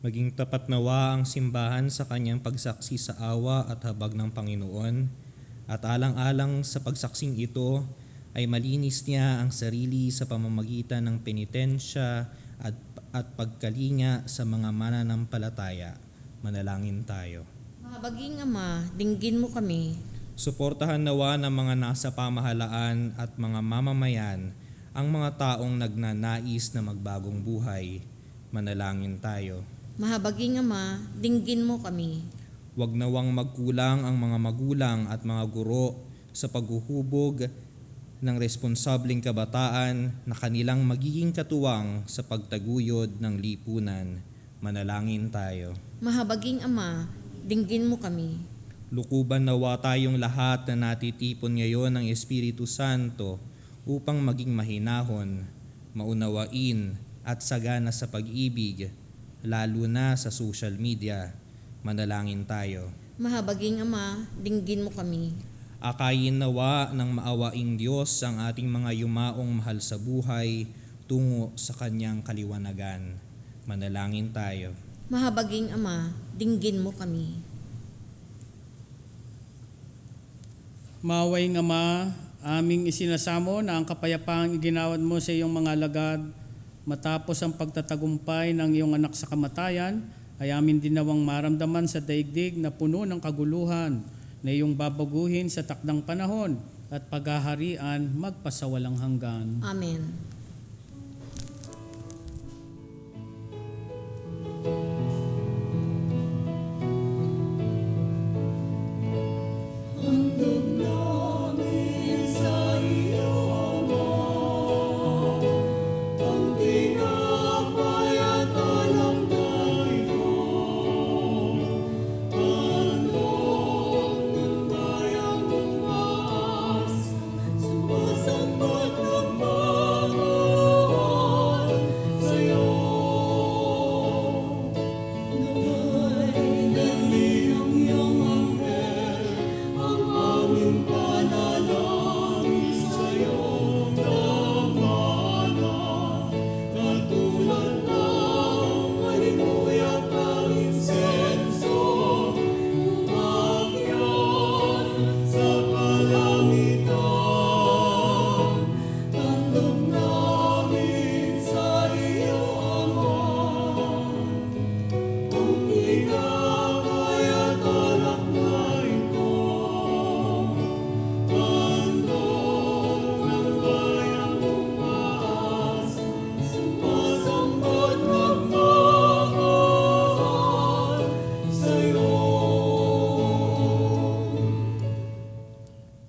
Maging tapat nawa ang simbahan sa kanyang pagsaksi sa awa at habag ng Panginoon, at alang-alang sa pagsaksing ito ay malinis niya ang sarili sa pamamagitan ng penitensya at pagkalinga sa mga mananampalataya. Manalangin tayo. Mahabaging Ama, dinggin mo kami. Suportahan nawa ng mga nasa pamahalaan at mga mamamayan ang mga taong nagnanais na magbagong buhay. Manalangin tayo. Mahabaging Ama, dinggin mo kami. Huwag nawang magkulang ang mga magulang at mga guro sa paghuhubog ng responsableng kabataan na kanilang magiging katuwang sa pagtaguyod ng lipunan. Manalangin tayo. Mahabaging Ama, dinggin mo kami. Lukuban nawa tayong lahat na natitipon ngayon ng Espiritu Santo upang maging mahinahon, maunawain at sagana sa pag-ibig, lalo na sa social media. Manalangin tayo. Mahabaging Ama, dinggin mo kami. Akayin nawa ng maawaing Diyos ang ating mga yumaong mahal sa buhay tungo sa kanyang kaliwanagan. Manalangin tayo. Mahabaging Ama, dinggin mo kami. Maway Ama, aming isinasamo na ang kapayapaang iginawad mo sa iyong mga alagad matapos ang pagtatagumpay ng iyong anak sa kamatayan, ay amin din nawang maramdaman sa daigdig na puno ng kaguluhan na iyong babaguhin sa takdang panahon at paghaharian magpasawalang hanggan. Amen.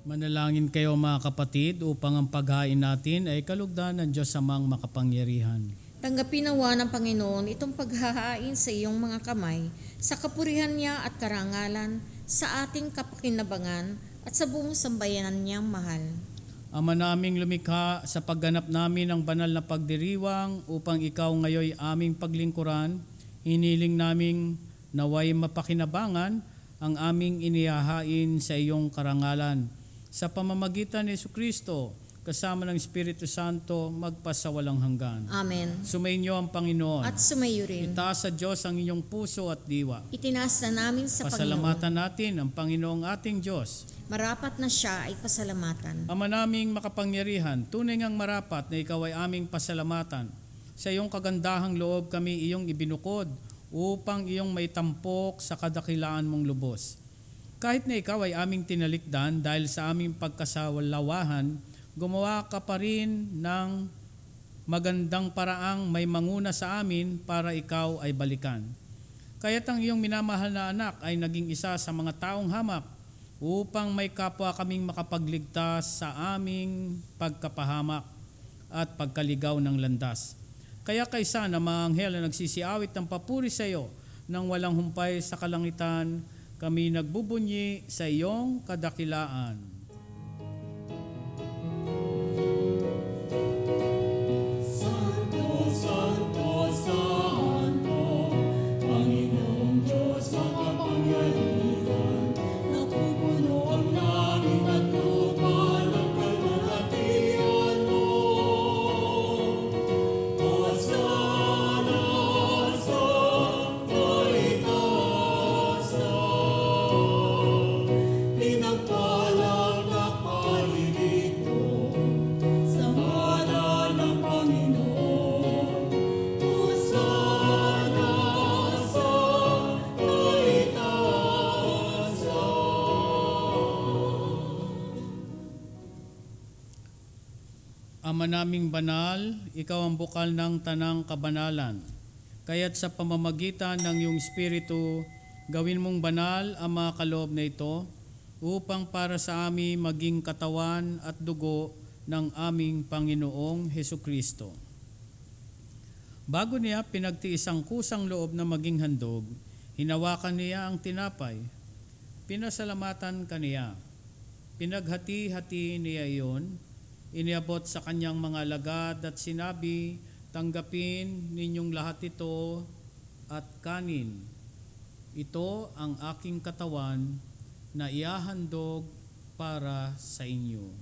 Manalangin kayo mga kapatid upang ang paghain natin ay kalugdan ng Diyos Amang makapangyarihan. Tanggapin nawa ng Panginoon itong paghahain sa iyong mga kamay, sa kapurihan niya at karangalan, sa ating kapakinabangan at sa buong sambayanan niyang mahal. Ama naming lumikha, sa pagganap namin ng banal na pagdiriwang upang ikaw ngayoy aming paglingkuran, hiniling naming naway mapakinabangan ang aming inihahain sa iyong karangalan. Sa pamamagitan ni Jesucristo, kasama ng Espiritu Santo, magpasawalang hanggan. Amen. Sumainyo ang Panginoon. At sumayo rin. Itaas sa Diyos ang inyong puso at diwa. Itinaas na namin sa Panginoon. Pasalamatan natin ang Panginoong ating Diyos. Marapat na siya ay pasalamatan. Ama naming makapangyarihan, tunay ngang marapat na ikaw ay aming pasalamatan. Sa iyong kagandahang loob kami iyong ibinukod upang iyong maitampok sa kadakilaan mong lubos. Kahit na ikaw ay aming tinalikdan dahil sa aming pagkasawalawahan, gumawa ka pa rin ng magandang paraang may manguna sa amin para ikaw ay balikan. Kaya't ang iyong minamahal na anak ay naging isa sa mga taong hamak upang may kapwa kaming makapagligtas sa aming pagkapahamak at pagkaligaw ng landas. Kaya kaysa na mga anghel na nagsisiawit ng papuri sa iyo nang walang humpay sa kalangitan, kami nagbubunyi sa iyong kadakilaan. Ama naming banal, ikaw ang bukal ng tanang kabanalan. Kaya't sa pamamagitan ng iyong Espiritu, gawin mong banal ang mga kaloob na ito upang para sa amin maging katawan at dugo ng aming Panginoong Hesukristo. Bago niya pinagtiis ang kusang loob na maging handog, hinawakan niya ang tinapay. Pinasalamatan kaniya. Pinaghati-hati niya iyon. Iniabot sa kanyang mga alagad at sinabi, tanggapin ninyong lahat ito at kanin. Ito ang aking katawan na iahandog para sa inyo.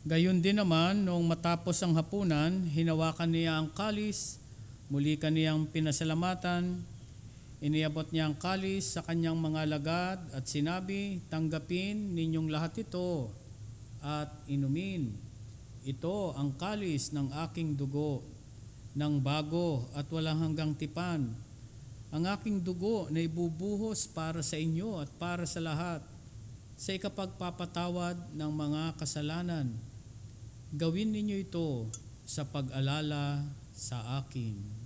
Gayon din naman, noong matapos ang hapunan, hinawakan niya ang kalis, muli kaniyang pinasalamatan, iniabot niya ang kalis sa kanyang mga alagad at sinabi, "Tanggapin ninyong lahat ito at inumin. Ito ang kalis ng aking dugo, ng bago at walang hanggang tipan. Ang aking dugo na ibubuhos para sa inyo at para sa lahat, sa ikapagpapatawad ng mga kasalanan. Gawin ninyo ito sa pag-alala sa akin."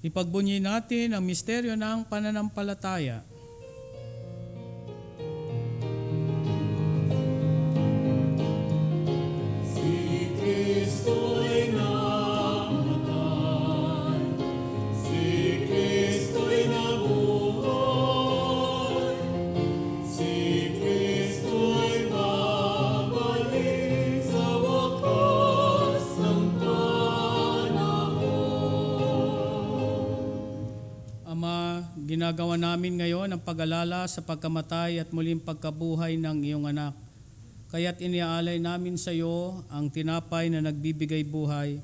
Ipagbunyi natin ang misteryo ng pananampalataya. Ama, ginagawa namin ngayon ang pag-alala sa pagkamatay at muling pagkabuhay ng iyong anak. Kaya't iniaalay namin sa iyo ang tinapay na nagbibigay buhay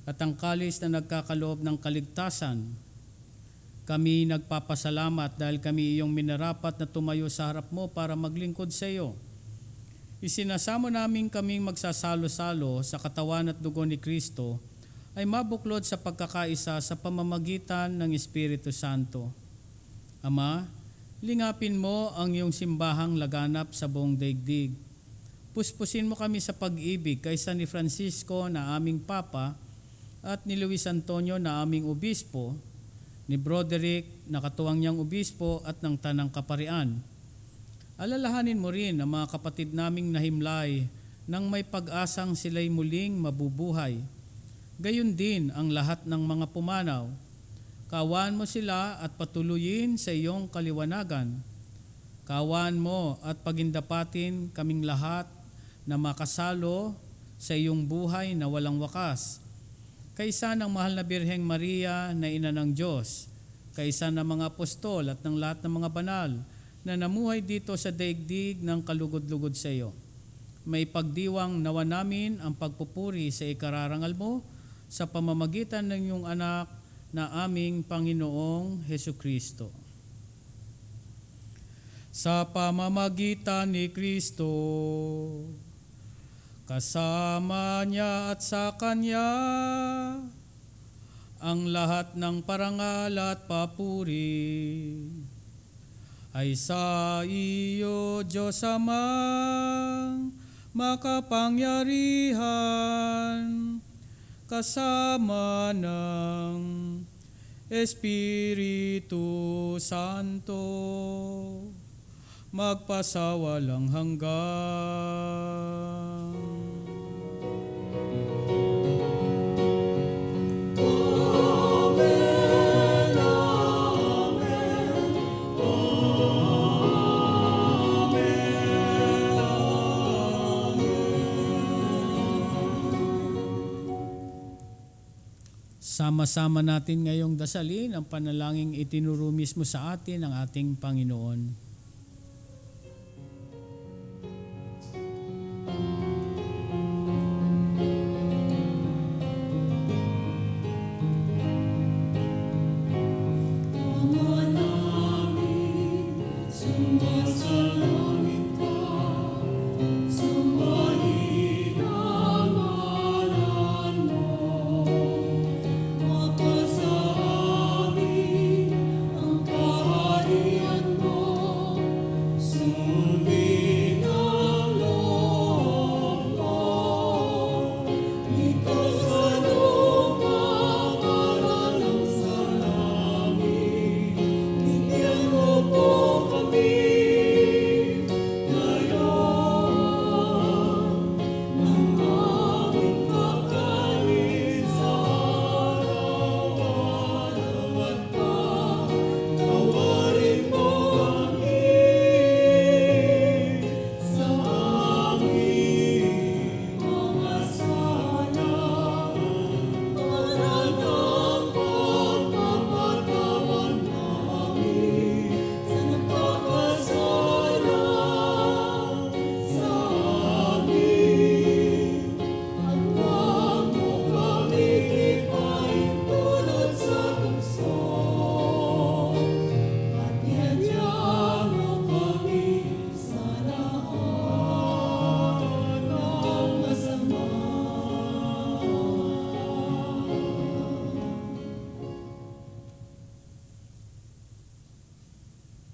at ang kalis na nagkakaloob ng kaligtasan. Kami nagpapasalamat dahil kami iyong minarapat na tumayo sa harap mo para maglingkod sa iyo. Isinasamo namin kaming magsasalo-salo sa katawan at dugo ni Kristo ay mabuklod sa pagkakaisa sa pamamagitan ng Espiritu Santo. Ama, lingapin mo ang iyong simbahang laganap sa buong daigdig. Puspusin mo kami sa pag-ibig kaysa ni Francisco na aming Papa at ni Luis Antonio na aming Obispo, ni Broderick na katuwang niyang Obispo at ng Tanang Kaparian. Alalahanin mo rin ang mga kapatid naming nahimlay nang may pag-asang sila'y muling mabubuhay. Gayon din ang lahat ng mga pumanaw. Kaawaan mo sila at patuloyin sa iyong kaliwanagan. Kaawaan mo at pagindapatin kaming lahat na makasalo sa iyong buhay na walang wakas. Kaisa ng mahal na Birheng Maria na ina ng Diyos, kaisa ng mga apostol at ng lahat ng mga banal na namuhay dito sa daigdig ng kalugod-lugod sa iyo. May pagdiwang nawa namin ang pagpupuri sa ikararangal mo sa pamamagitan ng iyong anak na aming Panginoong Hesukristo. Sa pamamagitan ni Kristo, kasama niya at sa Kanya, ang lahat ng parangal at papuri ay sa iyo, Diyos Amang makapangyarihan, kasama ng Espiritu Santo, magpasawalang hanggan. Sama-sama natin ngayong dasalin ang panalangin itinuro mismo sa atin ng ating Panginoon. Ang kaharian mo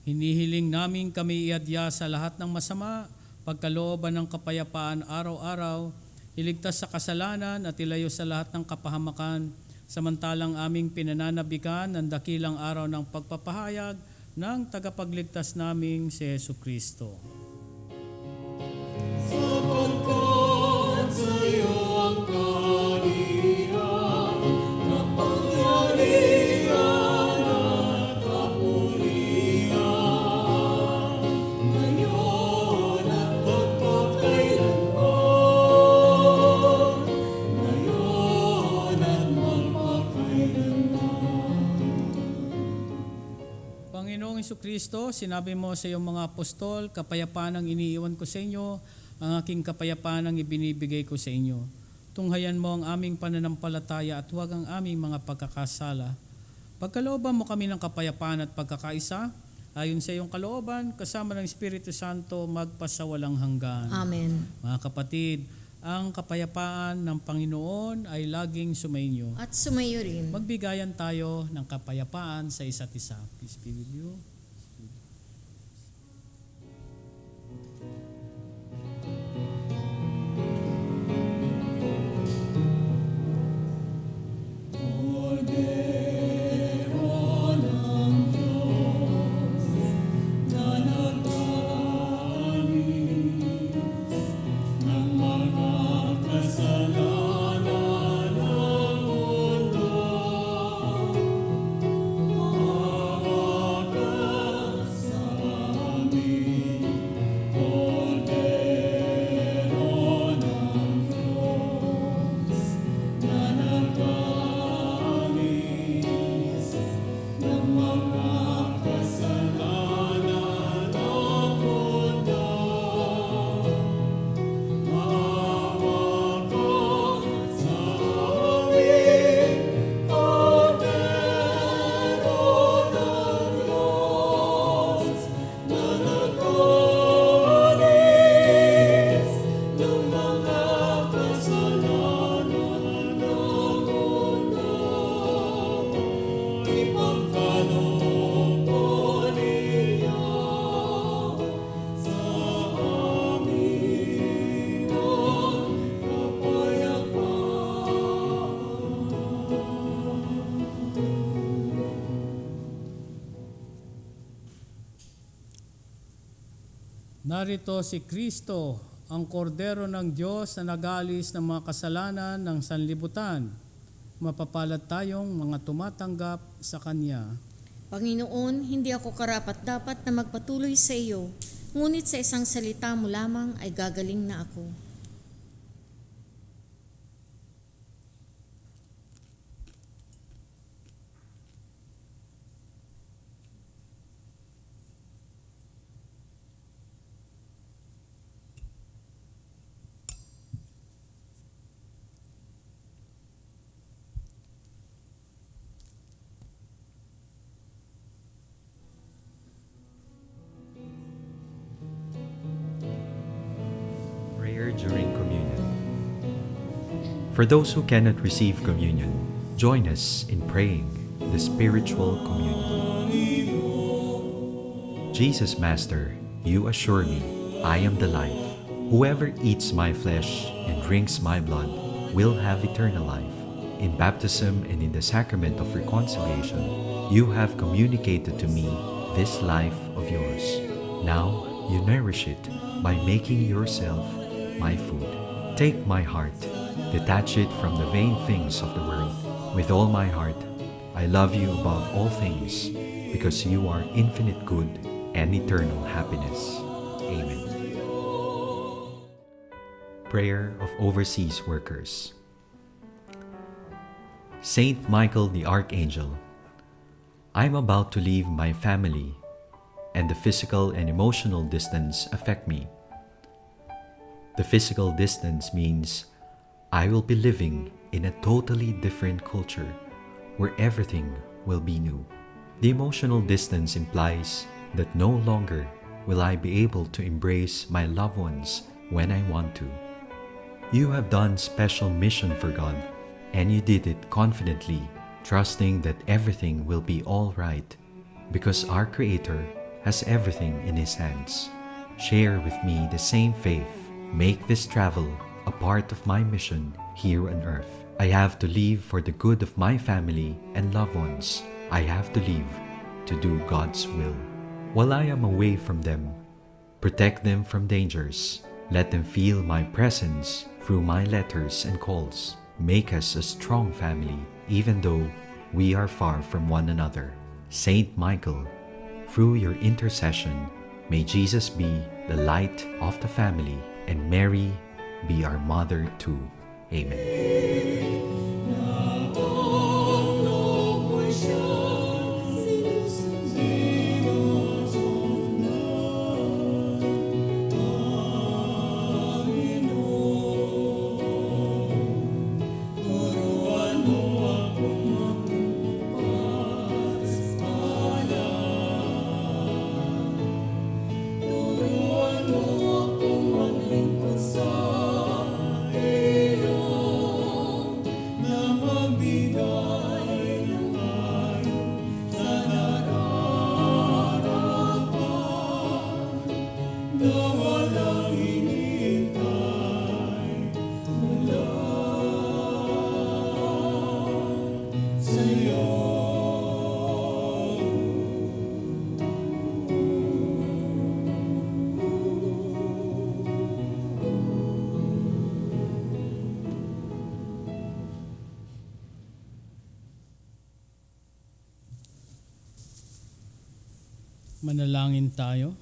Hinihiling namin kami iadya sa lahat ng masama, pagkalooban ng kapayapaan araw-araw, iligtas sa kasalanan at ilayo sa lahat ng kapahamakan, samantalang aming pinananabikan ng dakilang araw ng pagpapahayag ng tagapagligtas naming si Jesucristo. Panginoong Jesucristo, sinabi mo sa iyong mga apostol, kapayapaan ang iniiwan ko sa inyo, ang aking kapayapaan ang ibinibigay ko sa inyo. Tunghayan mo ang aming pananampalataya at huwag ang aming mga pagkakasala. Pagkalooban mo kami ng kapayapaan at pagkakaisa, ayon sa iyong kalooban, kasama ng Espiritu Santo, magpasawalang hanggan. Amen. Mga kapatid, ang kapayapaan ng Panginoon ay laging sumainyo. At sumayo rin. Magbigayan tayo ng kapayapaan sa isa't isa. Peace be with you. Narito si Kristo, ang kordero ng Diyos na nag-aalis ng mga kasalanan ng sanlibutan. Mapapalad tayong mga tumatanggap sa Kanya. Panginoon, hindi ako karapat-dapat na magpatuloy sa iyo, ngunit sa isang salita mo lamang ay gagaling na ako. Prayer during communion. For those who cannot receive communion, join us in praying the spiritual communion. Jesus, Master, you assure me, I am the life. Whoever eats my flesh and drinks my blood will have eternal life. In baptism and in the sacrament of reconciliation, you have communicated to me this life of yours. Now you nourish it by making yourself my food. Take my heart, detach it from the vain things of the world. With all my heart, I love you above all things, because you are infinite good and eternal happiness. Amen. Prayer of Overseas Workers. Saint Michael the Archangel, I am about to leave my family, and the physical and emotional distance affect me. The physical distance means I will be living in a totally different culture where everything will be new. The emotional distance implies that no longer will I be able to embrace my loved ones when I want to. You have done special mission for God, and you did it confidently, trusting that everything will be all right, because our Creator has everything in His hands. Share with me the same faith. Make this travel a part of my mission here on earth. I have to live for the good of my family and loved ones. I have to live to do God's will. While I am away from them, protect them from dangers. Let them feel my presence through my letters and calls. Make us a strong family, even though we are far from one another. Saint Michael, through your intercession, may Jesus be the light of the family, and Mary be our mother too. Amen. Manalangin tayo.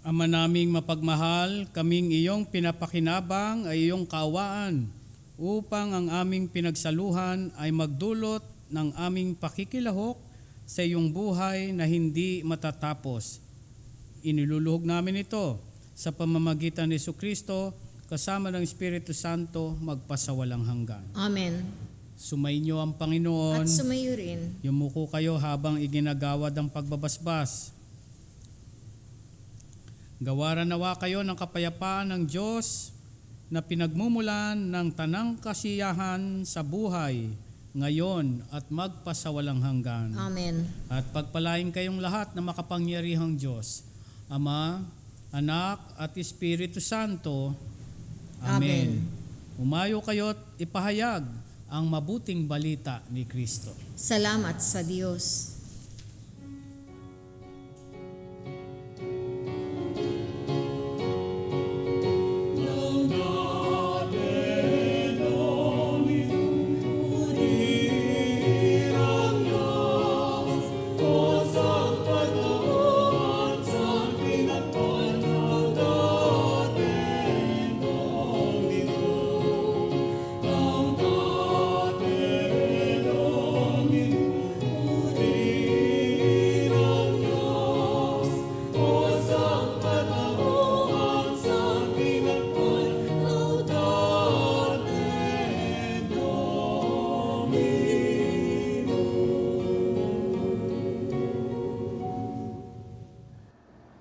Ama naming mapagmahal, kaming iyong pinapakinabang ay iyong kaawaan upang ang aming pinagsaluhan ay magdulot ng aming pakikilahok sa iyong buhay na hindi matatapos. Iniluluhog namin ito sa pamamagitan ni Jesucristo kasama ng Espiritu Santo magpasawalang hanggan. Amen. Sumainyo ang Panginoon. At sumayo rin. Yumuko kayo habang iginagawad ang pagbabasbas. Gawaran nawa kayo ng kapayapaan ng Diyos na pinagmumulan ng tanang kasiyahan sa buhay ngayon at magpasawalang hanggan. Amen. At pagpalain kayong lahat na makapangyarihang Diyos, Ama, Anak at Espiritu Santo. Amen. Umayo kayo't ipahayag ang mabuting balita ni Kristo. Salamat sa Diyos.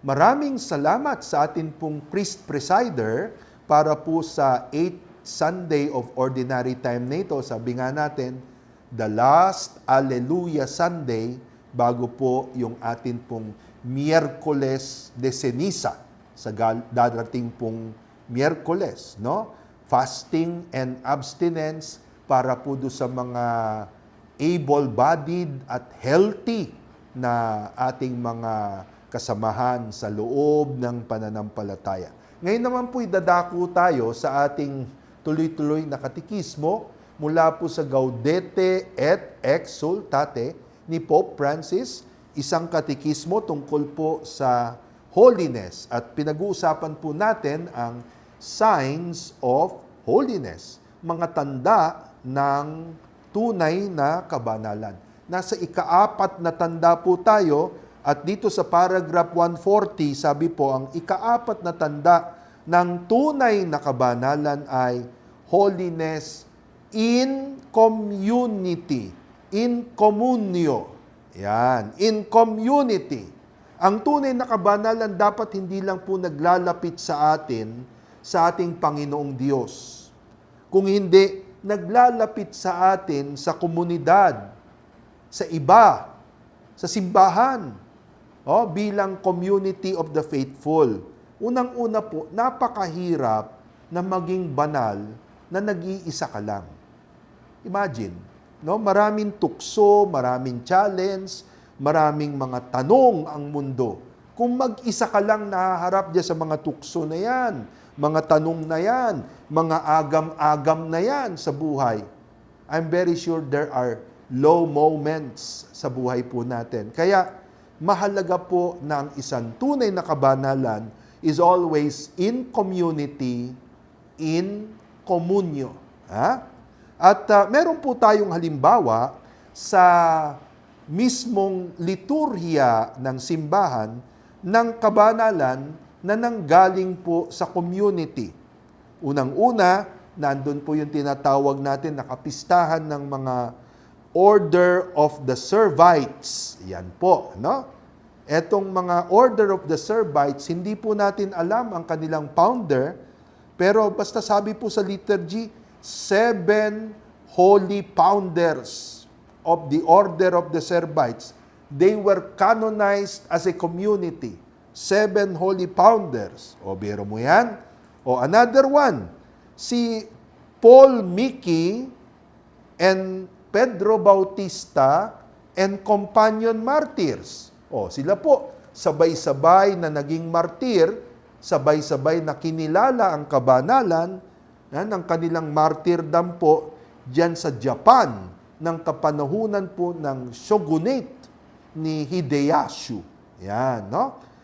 Maraming salamat sa atin pong priest presider para po sa 8th Sunday of Ordinary Time na ito. Sabi nga natin, the last Alleluia Sunday bago po yung atin pong Miyerkules de Ceniza sa darating pong Miyerkules, no? Fasting and abstinence para po do sa mga able-bodied at healthy na ating mga kasamahan sa loob ng pananampalataya. Ngayon naman po idadako tayo sa ating tuloy-tuloy na katikismo mula po sa Gaudete et Exsultate ni Pope Francis, isang katekismo tungkol po sa holiness. At pinag-uusapan po natin ang signs of holiness, mga tanda ng tunay na kabanalan. Nasa ika-4 na tanda po tayo at dito sa paragraph 140, sabi po ang ika-4 na tanda ng tunay na kabanalan ay holiness in community, in communio. Yan, in community. Ang tunay na kabanalan dapat hindi lang po naglalapit sa atin, sa ating Panginoong Diyos. Kung hindi, naglalapit sa atin sa komunidad, sa iba, sa simbahan, bilang community of the faithful. Unang-una po, napakahirap na maging banal na nag-iisa ka lang. Imagine, maraming tukso, maraming challenge, maraming mga tanong ang mundo. Kung mag-isa ka lang nahaharap diyan sa mga tukso na yan, mga tanong na yan, mga agam-agam na yan sa buhay, I'm very sure there are low moments sa buhay po natin. Kaya, mahalaga po na ang isang tunay na kabanalan is always in community, in communio. At meron po tayong halimbawa sa mismong liturhiya ng simbahan ng kabanalan na nanggaling po sa community. Unang-una, nandun po yung tinatawag natin na kapistahan ng mga Order of the Servites. Yan po, Etong mga Order of the Servites, hindi po natin alam ang kanilang founder, pero basta sabi po sa liturgy, 7 holy founders of the Order of the Servites. They were canonized as a community. 7 holy founders. O, biro mo yan. O, another one, si Paul Miki and Pedro Bautista and companion martyrs. O, sila po, sabay-sabay na naging martir, sabay-sabay na kinilala ang kabanalan ng kanilang martyrdom po diyan sa Japan ng kapanahunan po ng shogunate ni Hideyasu. Yan,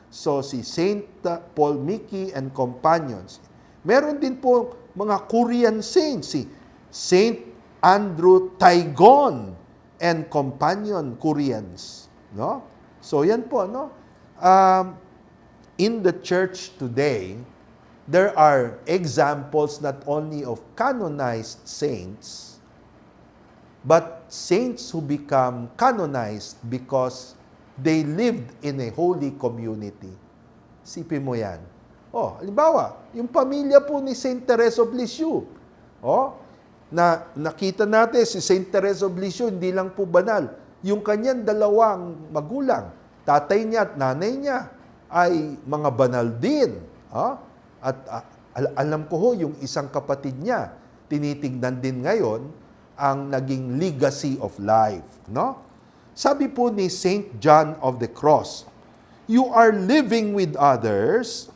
So, si Saint Paul Miki and companions. Meron din po mga Korean saints, si Saint Andrew Taigon and companion Koreans. So, yan po, in the church today, there are examples not only of canonized saints, but saints who become canonized because they lived in a holy community. Sipin mo yan. Halimbawa, yung pamilya po ni Saint Teresa of Lisieux. Na nakita natin si Saint Teresa of Lisieux, hindi lang po banal. Yung kanyang dalawang magulang, tatay niya at nanay niya, ay mga banal din. At alam ko yung isang kapatid niya, tinitignan din ngayon ang naging legacy of life. Sabi po ni Saint John of the Cross, you are living with others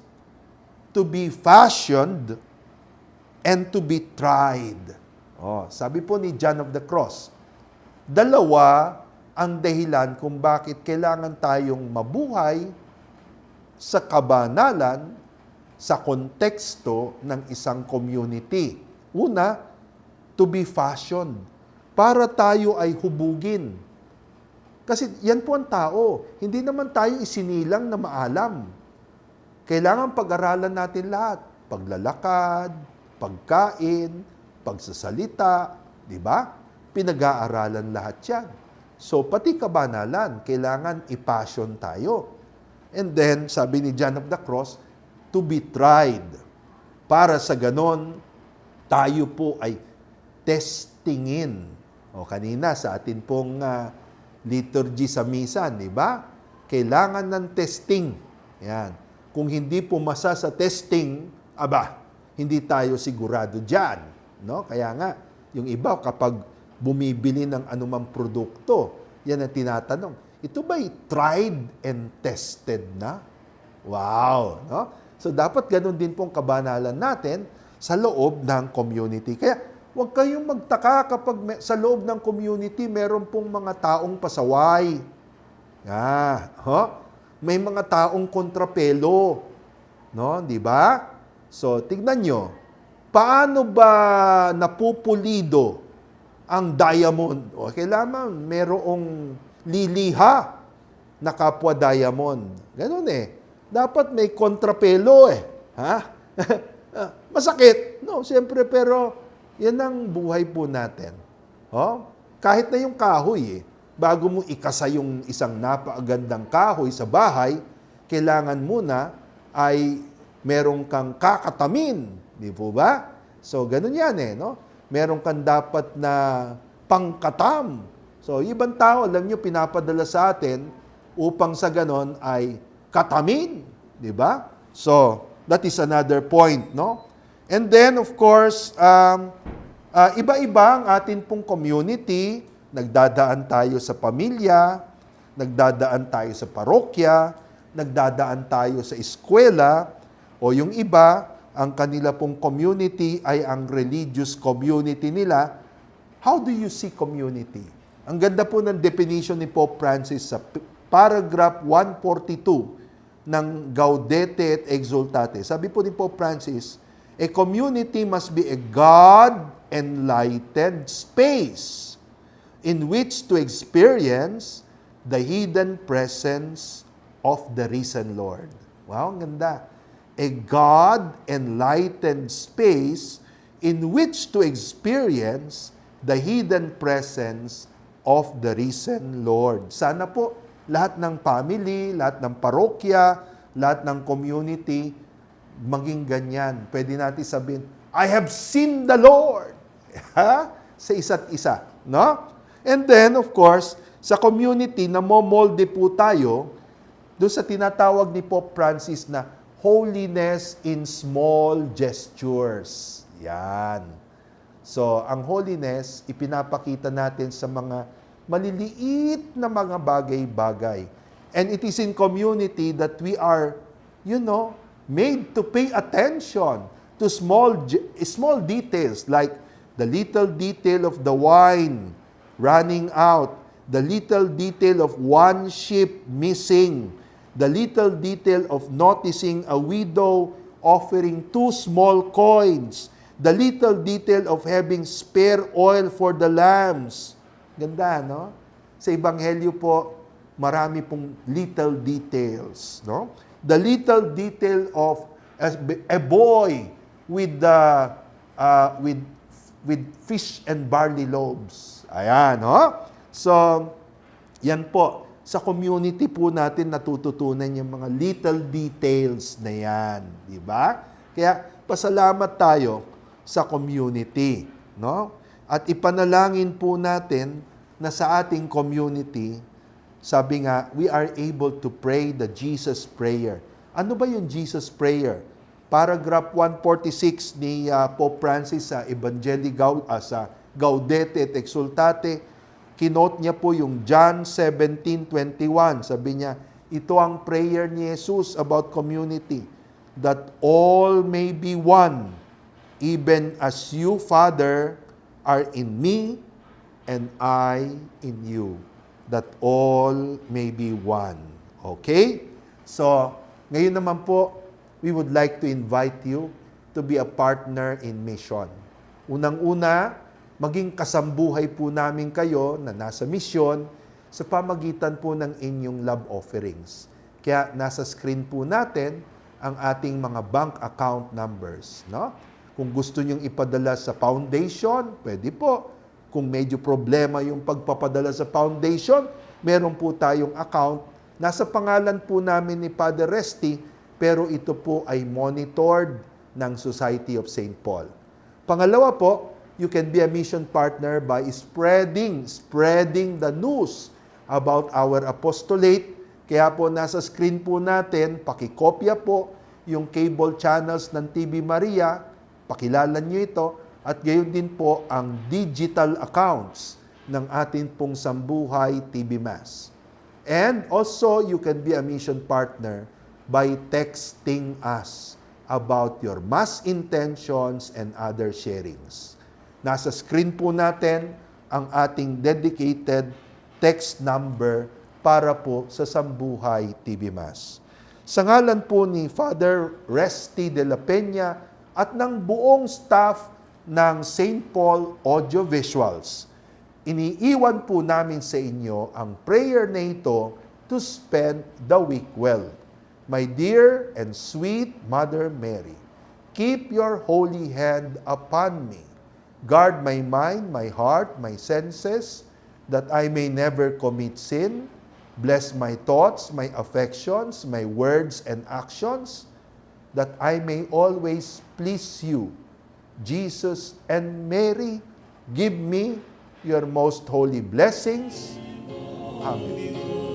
to be fashioned and to be tried. Sabi po ni John of the Cross, dalawa ang dahilan kung bakit kailangan tayong mabuhay sa kabanalan sa konteksto ng isang community. Una, to be fashioned, para tayo ay hubugin. Kasi yan po ang tao. Hindi naman tayo isinilang na maalam. Kailangan pag-aralan natin lahat. Paglalakad, pagkain, pagsasalita, di ba? Pinag-aaralan lahat yan. So, pati kabanalan, kailangan i-passion tayo. And then, sabi ni John of the Cross, to be tried. Para sa ganon, tayo po ay testingin. Kanina sa atin pong liturgy sa misa, di ba? Kailangan ng testing. Yan. Kung hindi pumasa sa testing, hindi tayo sigurado dyan. Kaya nga, yung iba kapag bumibili ng anumang produkto, yan ang tinatanong, ito ba'y tried and tested na? Wow! So, dapat ganun din pong kabanalan natin sa loob ng community. Kaya, Huwag kayong magtaka kapag sa loob ng community meron pong mga taong pasaway. May mga taong kontrapelo, no, di ba? So, tignan nyo, paano ba napupulido ang diamond? O, kailangan merong liliha na kapwa diamond. Ganun eh. Dapat may kontrapelo eh. Masakit. No, siyempre, pero yan ang buhay po natin. Kahit na yung kahoy bago mo ikasa yung isang napakagandang kahoy sa bahay, kailangan muna ay merong kang kakatamin. Di po ba? So, ganun yan no? Meron kang dapat na pangkatam. So, ibang tao, alam nyo, pinapadala sa atin upang sa ganon ay katamin. Di ba? So, that is another point, no? And then, of course, iba-iba ang atin pong community. Nagdadaan tayo sa pamilya, nagdadaan tayo sa parokya, nagdadaan tayo sa eskwela, o yung iba, ang kanila pong community ay ang religious community nila. How do you see community? Ang ganda po ng definition ni Pope Francis sa paragraph 142 ng Gaudete et Exsultate. Sabi po ni Pope Francis, a community must be a God-enlightened space in which to experience the hidden presence of the risen Lord. Wow, ang ganda. A God-enlightened space in which to experience the hidden presence of the risen Lord. Sana po lahat ng family, lahat ng parokya, lahat ng community, maging ganyan. Pwede natin sabihin, I have seen the Lord. Sa isa't isa. No? And then, of course, sa community, namomolde po tayo doon sa tinatawag ni Pope Francis na holiness in small gestures. Yan. So, ang holiness, ipinapakita natin sa mga maliliit na mga bagay-bagay. And it is in community that we are, made to pay attention to small details like the little detail of the wine running out, the little detail of one sheep missing, the little detail of noticing a widow offering 2 small coins, the little detail of having spare oil for the lambs. Ganda, no? Sa Ebanghelyo po, marami pong little details, no? The little detail of a boy with fish and barley loaves. Ayan, no? So, yan po. Sa community po natin natututunan yung mga little details na yan. Di ba? Kaya, pasalamat tayo sa community, no? At ipanalangin po natin na sa ating community, sabi nga, we are able to pray the Jesus Prayer. Ano ba yung Jesus Prayer? Paragraph 146 ni Pope Francis sa Evangelii sa Gaudete et Exsultate, kinote niya po yung John 17:21. Sabi niya, ito ang prayer ni Jesus about community, that all may be one, even as you, Father, are in me, and I in you, that all may be one. Okay? So, ngayon naman po, we would like to invite you to be a partner in mission. Unang-una, maging kasambuhay po namin kayo na nasa misyon sa pamagitan po ng inyong love offerings. Kaya nasa screen po natin ang ating mga bank account numbers. No? Kung gusto nyong ipadala sa foundation, pwede po. Kung medyo problema yung pagpapadala sa foundation, meron po tayong account. Nasa pangalan po namin ni Father Resty, pero ito po ay monitored ng Society of St. Paul. Pangalawa po, you can be a mission partner by spreading the news about our apostolate. Kaya po nasa screen po natin, pakikopya po yung cable channels ng TV Maria, pakilala nyo ito, at gayon din po ang digital accounts ng ating pong Sambuhay TV Mass. And also, you can be a mission partner by texting us about your mass intentions and other sharings. Nasa screen po natin ang ating dedicated text number para po sa Sambuhay TV Mass. Sa ngalan po ni Father Resty de la Peña at ng buong staff ng St. Paul Audiovisuals, iniiwan po namin sa inyo ang prayer na ito to spend the week well. My dear and sweet Mother Mary, keep your holy hand upon me. Guard my mind, my heart, my senses, that I may never commit sin. Bless my thoughts, my affections, my words and actions, that I may always please you. Jesus and Mary, give me your most holy blessings. Amen.